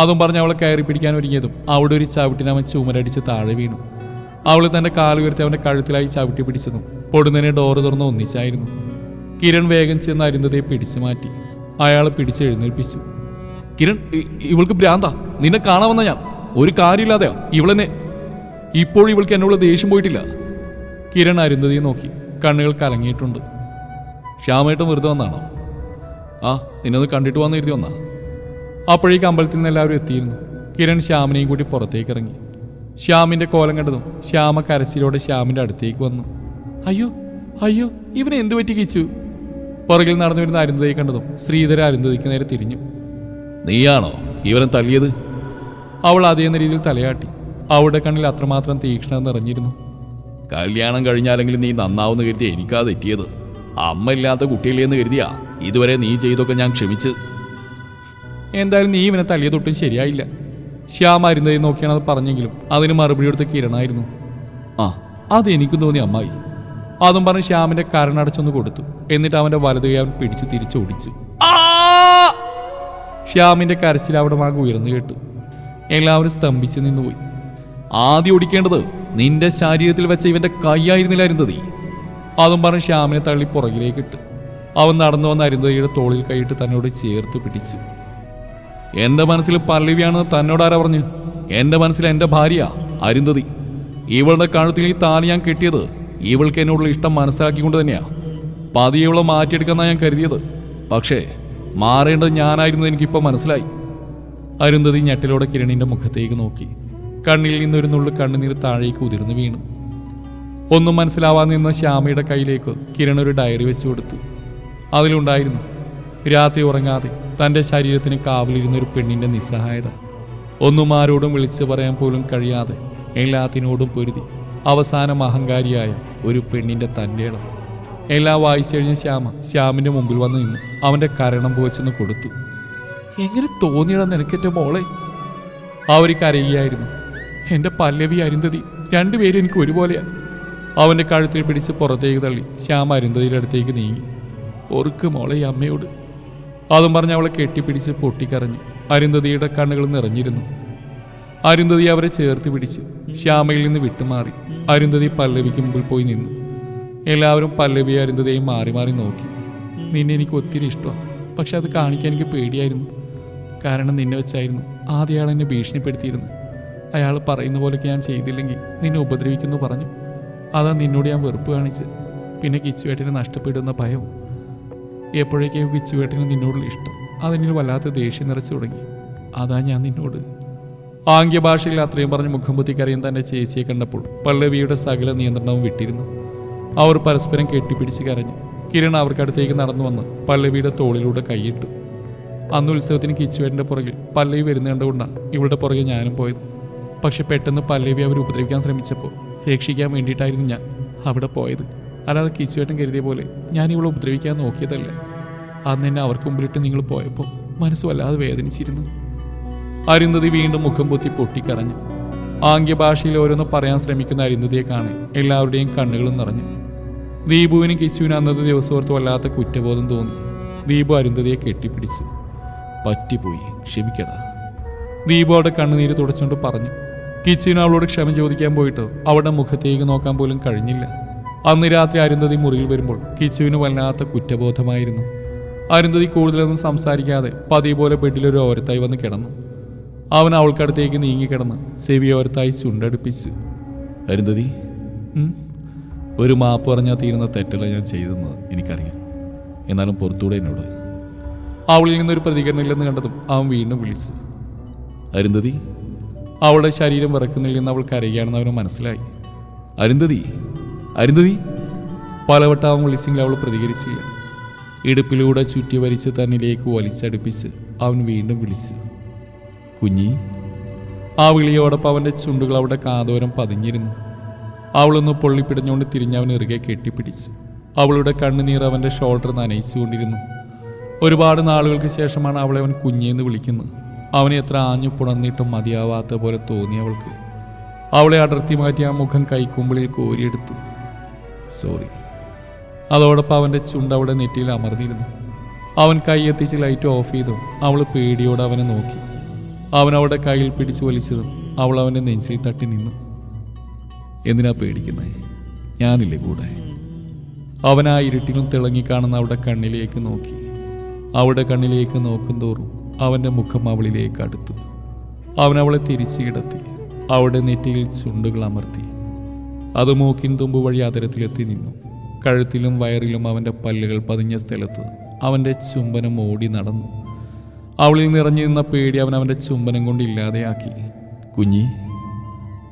അതും പറഞ്ഞ് അവളെ കയറി പിടിക്കാൻ ഒരുങ്ങിയതും അവിടെ ഒരു ചവിട്ടിന് അവൻ ചുമരടിച്ച് താഴെ വീണു. അവൾ തൻ്റെ കാലുയർത്തി അവൻ്റെ കഴുത്തിലായി ചവിട്ടി പിടിച്ചതും പൊടുന്നതിനെ ഡോറ് തുറന്ന് ഒന്നിച്ചായിരുന്നു. കിരൺ വേഗം ചെന്ന് അരുന്ധതിയെ പിടിച്ചു മാറ്റി. അയാളെ പിടിച്ചെഴുന്നേൽപ്പിച്ചു. കിരൺ, ഇവൾക്ക് ഭ്രാന്താ. നിന്നെ കാണാമെന്ന ഞാൻ. ഒരു കാര്യമില്ലാതെയോ ഇവളെന്നെ. ഇപ്പോഴും ഇവൾക്ക് എന്നുള്ള ദേഷ്യം പോയിട്ടില്ല. കിരൺ അരുന്ധതിയെ നോക്കി. കണ്ണുകൾ കലങ്ങിയിട്ടുണ്ട്. ശ്യാമേട്ടൻ വെറുതെ വന്നാണോ? നിന്നൊന്ന് കണ്ടിട്ട് വന്ന് എഴുതി വന്നാ. അപ്പോഴേക്ക് അമ്പലത്തിൽ നിന്ന് എല്ലാവരും എത്തിയിരുന്നു. കിരൺ ശ്യാമിനെയും കൂട്ടി പുറത്തേക്ക് ഇറങ്ങി. ശ്യാമിൻ്റെ കോലം കണ്ടതും ശ്യാമ കരച്ചിലോടെ ശ്യാമിൻ്റെ അടുത്തേക്ക് വന്നു. അയ്യോ ഇവനെ എന്തു പറ്റി കിച്ചു? പുറകിൽ നടന്നു വരുന്ന അരുന്ധതിയെ കണ്ടതും ശ്രീധര അരുന്ധതിക്ക് നേരെ തിരിഞ്ഞു. നീയാണോ ഇവനെ തല്ലിയത്? അവൾ അതേ രീതിയിൽ തലയാട്ടി. അവളുടെ കണ്ണിൽ അത്രമാത്രം തീക്ഷ്ണത നിറഞ്ഞിരുന്നു. കല്യാണം കഴിഞ്ഞാലെങ്കിലും നീ നന്നാവുന്ന കരുതി എനിക്കാ തെറ്റിയത്. അമ്മ ഇല്ലാത്ത കുട്ടിയില്ലേന്ന് കരുതിയാ ഇതുവരെ നീ ചെയ്തൊക്കെ ഞാൻ ക്ഷമിച്ച്. എന്തായാലും നീ ഇവനെ തല്ലിയതൊട്ടും ശരിയായില്ല. ശ്യാം അരുന്ധതിയെ നോക്കിയാണ് അത് പറഞ്ഞെങ്കിലും അതിന് മറുപടി കൊടുത്ത് കിരണായിരുന്നു. അതെനിക്കും തോന്നി അമ്മായി. അതും പറഞ്ഞ് ശ്യാമിന്റെ കരണടച്ചൊന്ന് കൊടുത്തു. എന്നിട്ട് അവന്റെ വലതു കൈ അവൻ പിടിച്ച് തിരിച്ചോടിച്ചു. ശ്യാമിന്റെ കരച്ചിൽ അവിടെ മാകെ ഉയർന്നു കേട്ടു. എല്ലാവരും സ്തംഭിച്ച് നിന്നുപോയി. ആദ്യം ഓടിക്കേണ്ടത് നിന്റെ ശരീരത്തിൽ വെച്ച ഇവന്റെ കൈയായിരുന്നില്ല അരുന്ധതി. അതും പറഞ്ഞ് ശ്യാമിനെ തള്ളി പുറകിലേക്കിട്ട് അവൻ നടന്നു വന്ന അരുന്ധതിയുടെ തോളിൽ കൈയിട്ട് തന്നോട് ചേർത്ത് പിടിച്ചു. എന്റെ മനസ്സിൽ പല്ലവിയാണെന്ന് തന്നോടാരാ പറഞ്ഞു? എന്റെ മനസ്സിൽ എന്റെ ഭാര്യ അരുന്ധതി. ഇവളുടെ കഴുത്തിൽ ഈ താലി ഞാൻ കെട്ടിയത് ഇവൾക്ക് എന്നോടുള്ള ഇഷ്ടം മനസ്സിലാക്കിക്കൊണ്ട് തന്നെയാ. പതിയെ മാറ്റിയെടുക്കാന്നാണ് ഞാൻ കരുതിയത്. പക്ഷേ മാറേണ്ടത് ഞാനായിരുന്നു എനിക്കിപ്പോൾ മനസ്സിലായി. അരുന്ധതി ഞെട്ടലോടെ കിരണിന്റെ മുഖത്തേക്ക് നോക്കി. കണ്ണിൽ നിന്നൊരു നുള്ളു കണ്ണുനീർ താഴേക്ക് ഉതിർന്നു വീണു. ഒന്നും മനസ്സിലാവാൻ നിന്ന ശ്യാമയുടെ കയ്യിലേക്ക് കിരൺ ഒരു ഡയറി വെച്ചു കൊടുത്തു. അതിലുണ്ടായിരുന്നു രാത്രി ഉറങ്ങാതെ തൻ്റെ ശരീരത്തിന് കാവലിരുന്ന ഒരു പെണ്ണിൻ്റെ നിസ്സഹായത. ഒന്നും ആരോടും വിളിച്ചു പറയാൻ പോലും കഴിയാതെ എല്ലാത്തിനോടും പൊരുതി അവസാനം അഹങ്കാരിയായ ഒരു പെണ്ണിൻ്റെ തൻ്റെ ഇടം. എല്ലാം വായിച്ചു കഴിഞ്ഞ ശ്യാമിൻ്റെ മുമ്പിൽ വന്ന് നിന്നു അവൻ്റെ കരണം പോച്ചെന്ന് കൊടുത്തു. എങ്ങനെ തോന്നിയടാ നിനക്കെൻ്റെ മോളെ? അവർ കരയുകയായിരുന്നു. എൻ്റെ പല്ലവി അരുന്ധതി രണ്ടുപേരും എനിക്ക് ഒരുപോലെയാ. അവൻ്റെ കഴുത്തിൽ പിടിച്ച് പുറത്തേക്ക് തള്ളി ശ്യാം അരുന്ധതിയുടെ അടുത്തേക്ക് നീങ്ങി. പൊറുക്ക് മോളെ അമ്മയോട്. അതും പറഞ്ഞ് അവളെ കെട്ടിപ്പിടിച്ച് പൊട്ടിക്കരഞ്ഞു. അരുന്ധതിയുടെ കണ്ണുകൾ നിറഞ്ഞിരുന്നു. അരുന്ധതി അവരെ ചേർത്ത് പിടിച്ച് ശ്യാമയിൽ നിന്ന് വിട്ടുമാറി. അരുന്ധതി പല്ലവിക്ക് മുമ്പിൽ പോയി നിന്നു. എല്ലാവരും പല്ലവി അരുന്ധതിയെയും മാറി മാറി നോക്കി. നിന്നെ എനിക്ക് ഒത്തിരി ഇഷ്ടമാണ്, പക്ഷെ അത് കാണിക്കാൻ എനിക്ക് പേടിയായിരുന്നു. കാരണം നിന്നെ വെച്ചായിരുന്നു ആദ്യ ആൾ എന്നെ ഭീഷണിപ്പെടുത്തിയിരുന്നു. അയാൾ പറയുന്ന പോലെയൊക്കെ ഞാൻ ചെയ്തില്ലെങ്കിൽ നിന്നെ ഉപദ്രവിക്കുന്നു പറഞ്ഞു. അതാ നിന്നോട് ഞാൻ വെറുപ്പ് കാണിച്ച്. പിന്നെ കിച്ചുവേട്ടനെ നഷ്ടപ്പെടുന്ന ഭയവും. എപ്പോഴേക്കും കിച്ചുവേട്ടന് നിന്നോടുള്ള ഇഷ്ടം അതെന്നിൽ വല്ലാത്ത ദേഷ്യം നിറച്ചു തുടങ്ങി. അതാ ഞാൻ നിന്നോട്. ആംഗ്യഭാഷയിൽ അത്രയും പറഞ്ഞ് മുഖം പൊത്തിക്കറിയാൻ തൻ്റെ ചേച്ചിയെ കണ്ടപ്പോൾ പല്ലവിയുടെ സകല നിയന്ത്രണവും വിട്ടിരുന്നു. അവർ പരസ്പരം കെട്ടിപ്പിടിച്ച് കരഞ്ഞു. കിരൺ അവർക്കടുത്തേക്ക് നടന്നു വന്ന് പല്ലവിയുടെ തോളിലൂടെ കൈയിട്ടു. അന്ന് ഉത്സവത്തിന് കിച്ചുവേട്ടൻ്റെ പുറകിൽ പല്ലവി വരുന്നുകൊണ്ടാണ് ഇവളുടെ പുറകെ ഞാനും പോയത്. പക്ഷെ പെട്ടെന്ന് പല്ലവി അവർ ഉപദ്രവിക്കാൻ ശ്രമിച്ചപ്പോൾ രക്ഷിക്കാൻ വേണ്ടിയിട്ടായിരുന്നു ഞാൻ അവിടെ പോയത്. അല്ലാതെ കിച്ചുവേട്ടൻ കരുതിയ പോലെ ഞാൻ ഇവളെ ഉപദ്രവിക്കാൻ നോക്കിയതല്ല. അന്ന് എന്നെ അവർക്ക് മുമ്പിലിട്ട് നിങ്ങൾ പോയപ്പോൾ മനസ്സ് വല്ലാതെ വേദനിച്ചിരുന്നു. അരുന്ധതി വീണ്ടും മുഖം പൊത്തി പൊട്ടിക്കരഞ്ഞു. ആംഗ്യഭാഷയിൽ ഓരോന്ന് പറയാൻ ശ്രമിക്കുന്ന അരുന്ധതിയെ കാണാൻ എല്ലാവരുടെയും കണ്ണുകളും നിറഞ്ഞു. ദീപുവിനും കിച്ചുവിനും അന്നത്തെ ദിവസോർത്ത് വല്ലാത്ത കുറ്റബോധം തോന്നി. ദീപു അരുന്ധതിയെ കെട്ടിപ്പിടിച്ചു. പറ്റിപ്പോയി, ക്ഷമിക്കടാ. ദീപു അവിടെ കണ്ണുനീര് തുടച്ചുകൊണ്ട് പറഞ്ഞു. കിച്ചുവിന് അവളോട് ക്ഷമ ചോദിക്കാൻ പോയിട്ട് അവളുടെ മുഖത്തേക്ക് നോക്കാൻ പോലും കഴിഞ്ഞില്ല. അന്ന് രാത്രി അരുന്ധതി മുറിയിൽ വരുമ്പോൾ കിച്ചുവിന് വല്ലാത്ത കുറ്റബോധമായിരുന്നു. അരുന്ധതി കൂടുതലൊന്നും സംസാരിക്കാതെ പതിവ് പോലെ ബെഡിലൊരു ഓരത്തായി വന്ന് കിടന്നു. അവൻ അവൾക്കടുത്തേക്ക് നീങ്ങിക്കിടന്ന് ചെവി ഓരത്തായി ചുണ്ടടുപ്പിച്ചു. അരുന്ധതി, ഒരു മാപ്പ് പറഞ്ഞാൽ തീരുന്ന തെറ്റല്ല ഞാൻ ചെയ്തെന്ന് എനിക്കറിയാം. എന്നാലും പുറത്തൂടെ എന്നോട്. അവളിൽ നിന്നൊരു പ്രതികരണമില്ലെന്ന് കണ്ടതും അവൻ വീണ്ടും വിളിച്ചു. അരുന്ധതി. അവളുടെ ശരീരം വിറക്കുന്നില്ലെന്ന് അവൾ കരയുകയാണെന്ന് അവന് മനസ്സിലായി. അരുന്ധതി, അരുന്ധതി. പലവട്ടം അവൻ വിളിച്ചെങ്കിൽ അവൾ പ്രതികരിച്ചില്ല. ഇടുപ്പിലൂടെ ചുറ്റി വലിച്ച് തന്നിലേക്ക് വലിച്ചടുപ്പിച്ച് അവൻ വീണ്ടും വിളിച്ചു. കുഞ്ഞി. ആ വിളിയോടൊപ്പം അവൻ്റെ ചുണ്ടുകൾ അവിടെ കാതോരം പതിഞ്ഞിരുന്നു. അവളൊന്ന് പൊള്ളിപ്പിടഞ്ഞുകൊണ്ട് തിരിഞ്ഞവൻ ഇറുകെ കെട്ടിപ്പിടിച്ചു. അവളുടെ കണ്ണുനീർ അവൻ്റെ ഷോൾഡർ നനയിച്ചുകൊണ്ടിരുന്നു. ഒരുപാട് നാളുകൾക്ക് ശേഷമാണ് അവളെ അവൻ കുഞ്ഞിയെന്ന് വിളിക്കുന്നത്. അവനെ എത്ര ആഞ്ഞു പുണർന്നിട്ടും മതിയാവാത്ത പോലെ തോന്നി അവൾക്ക്. അവളെ അടർത്തി മാറ്റി ആ മുഖം കൈക്കുമ്പിളിൽ കോരിയെടുത്തു. സോറി. അതോടൊപ്പം അവൻ്റെ ചുണ്ട് അവിടെ നെറ്റിയിൽ അമർന്നിരുന്നു. അവൻ കൈ എത്തിച്ച് ലൈറ്റ് ഓഫ് ചെയ്തു. അവൾ പേടിയോടെ അവനെ നോക്കി. അവൻ അവളുടെ കയ്യിൽ പിടിച്ചു വലിച്ചതും അവൾ അവൻ്റെ നെഞ്ചിൽ തട്ടി നിന്നു. എന്തിനാ പേടിക്കുന്നത്? ഞാനില്ലേ കൂടെ? അവൻ ആ ഇരുട്ടിലും തിളങ്ങിക്കാണുന്ന അവളുടെ കണ്ണിലേക്ക് നോക്കി. അവളുടെ കണ്ണിലേക്ക് നോക്കും തോറും അവൻ്റെ മുഖം അവളിലേക്ക് അടുത്തു. അവൻ അവളെ തിരിച്ചു കിടത്തി. അവളുടെ നെറ്റിയിൽ ചുണ്ടുകൾ അമർത്തി. അത് മൂക്കിൻ തുമ്പ് വഴി അതരത്തിലെത്തി നിന്നു. കഴുത്തിലും വയറിലും അവൻ്റെ പല്ലുകൾ പതിഞ്ഞ സ്ഥലത്ത് അവൻ്റെ ചുംബനം ഓടി നടന്നു. അവളിൽ നിറഞ്ഞു നിന്ന പേടി അവൻ അവൻ്റെ ചുംബനം കൊണ്ട് ഇല്ലാതെയാക്കി. കുഞ്ഞി.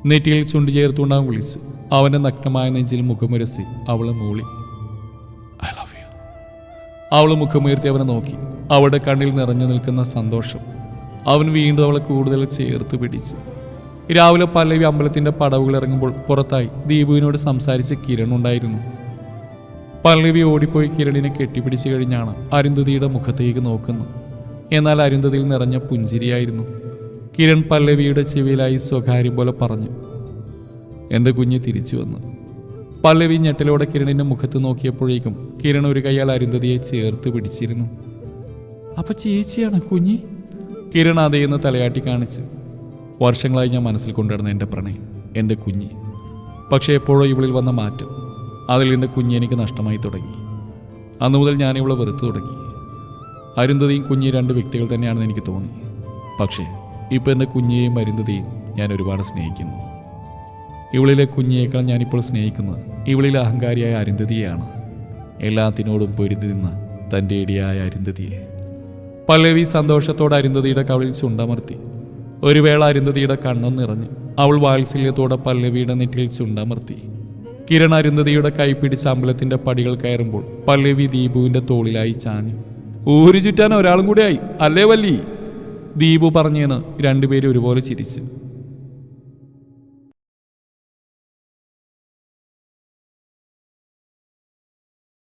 നെറ്റിയിൽ ചുണ്ട് ചേർത്തുകൊണ്ട് അവൻ വിളിച്ചു. അവൻ്റെ നഗ്നമായ നെഞ്ചിൽ മുഖമുരസി അവളെ മൂളി. I love you. അവൾ മുഖമുയർത്തി അവനെ നോക്കി. അവളുടെ കണ്ണിൽ നിറഞ്ഞു നിൽക്കുന്ന സന്തോഷം. അവൻ വീണ്ടും അവളെ കൂടുതൽ ചേർത്ത് പിടിച്ചു. രാവിലെ പല്ലവി അമ്പലത്തിൻ്റെ പടവുകൾ ഇറങ്ങുമ്പോൾ പുറത്തായി ദീപുവിനോട് സംസാരിച്ച് കിരൺ ഉണ്ടായിരുന്നു. പല്ലവി ഓടിപ്പോയി കിരണിനെ കെട്ടിപ്പിടിച്ചു കഴിഞ്ഞാണ് അരുന്ധതിയുടെ മുഖത്തേക്ക് നോക്കുന്നത്. എന്നാൽ അരുന്ധതിയിൽ നിറഞ്ഞ പുഞ്ചിരിയായിരുന്നു. കിരൺ പല്ലവിയുടെ ചെവിയിലായി സ്വകാര്യം പോലെ പറഞ്ഞു. എൻ്റെ കുഞ്ഞ് തിരിച്ചു വന്നു. പല്ലവി ഞെട്ടലോടെ കിരണിൻ്റെ മുഖത്ത് നോക്കിയപ്പോഴേക്കും കിരൺ ഒരു കൈയാൽ അരുന്ധതിയെ ചേർത്ത് പിടിച്ചിരുന്നു. അപ്പൊ ചേച്ചിയാണ് കുഞ്ഞി? കിരൺ അതേന്ന് തലയാട്ടി കാണിച്ചു. വർഷങ്ങളായി ഞാൻ മനസ്സിൽ കൊണ്ടുവരുന്ന എൻ്റെ പ്രണയം, എൻ്റെ കുഞ്ഞി. പക്ഷേ എപ്പോഴോ ഇവളിൽ വന്ന മാറ്റം, അതിൽ എൻ്റെ കുഞ്ഞി എനിക്ക് നഷ്ടമായി തുടങ്ങി. അന്നു മുതൽ ഞാൻ ഇവളെ വെറുത്തു തുടങ്ങി. അരുന്ധതിയും കുഞ്ഞി രണ്ട് വ്യക്തികൾ തന്നെയാണെന്ന് എനിക്ക് തോന്നി. പക്ഷേ ഇപ്പോൾ എൻ്റെ കുഞ്ഞിയെയും അരുന്ധതിയും ഞാൻ ഒരുപാട് സ്നേഹിക്കുന്നു. ഇവളിലെ കുഞ്ഞിയേക്കാൾ ഞാനിപ്പോൾ സ്നേഹിക്കുന്നത് ഇവളിലെ അഹങ്കാരിയായ അരുന്ധതിയെയാണ്. എല്ലാത്തിനോടും പൊരുതി നിന്ന തൻ്റെ ഇടിയായ അരുന്ധതിയെ. പല്ലവി സന്തോഷത്തോടെ അരുന്ധതിയുടെ കവിളിൽ ചുണ്ടമർത്തി. ഒരു വേള അരുന്ധതിയുടെ കണ്ണും നിറഞ്ഞു. അവൾ വാത്സല്യത്തോടെ പല്ലവിയുടെ നെറ്റിൽ ചുണ്ടമർത്തി. കിരൺ അരുന്ധതിയുടെ കൈ പിടിച്ച് അമ്പലത്തിന്റെ പടികൾ കയറുമ്പോൾ പല്ലവി ദീപുവിന്റെ തോളിലായി ചാഞ്ഞു. ഊരു ചുറ്റാൻ ഒരാളും കൂടെ ആയി അല്ലേ വല്ലി? ദീപു പറഞ്ഞെന്ന് രണ്ടുപേരും ഒരുപോലെ ചിരിച്ചു.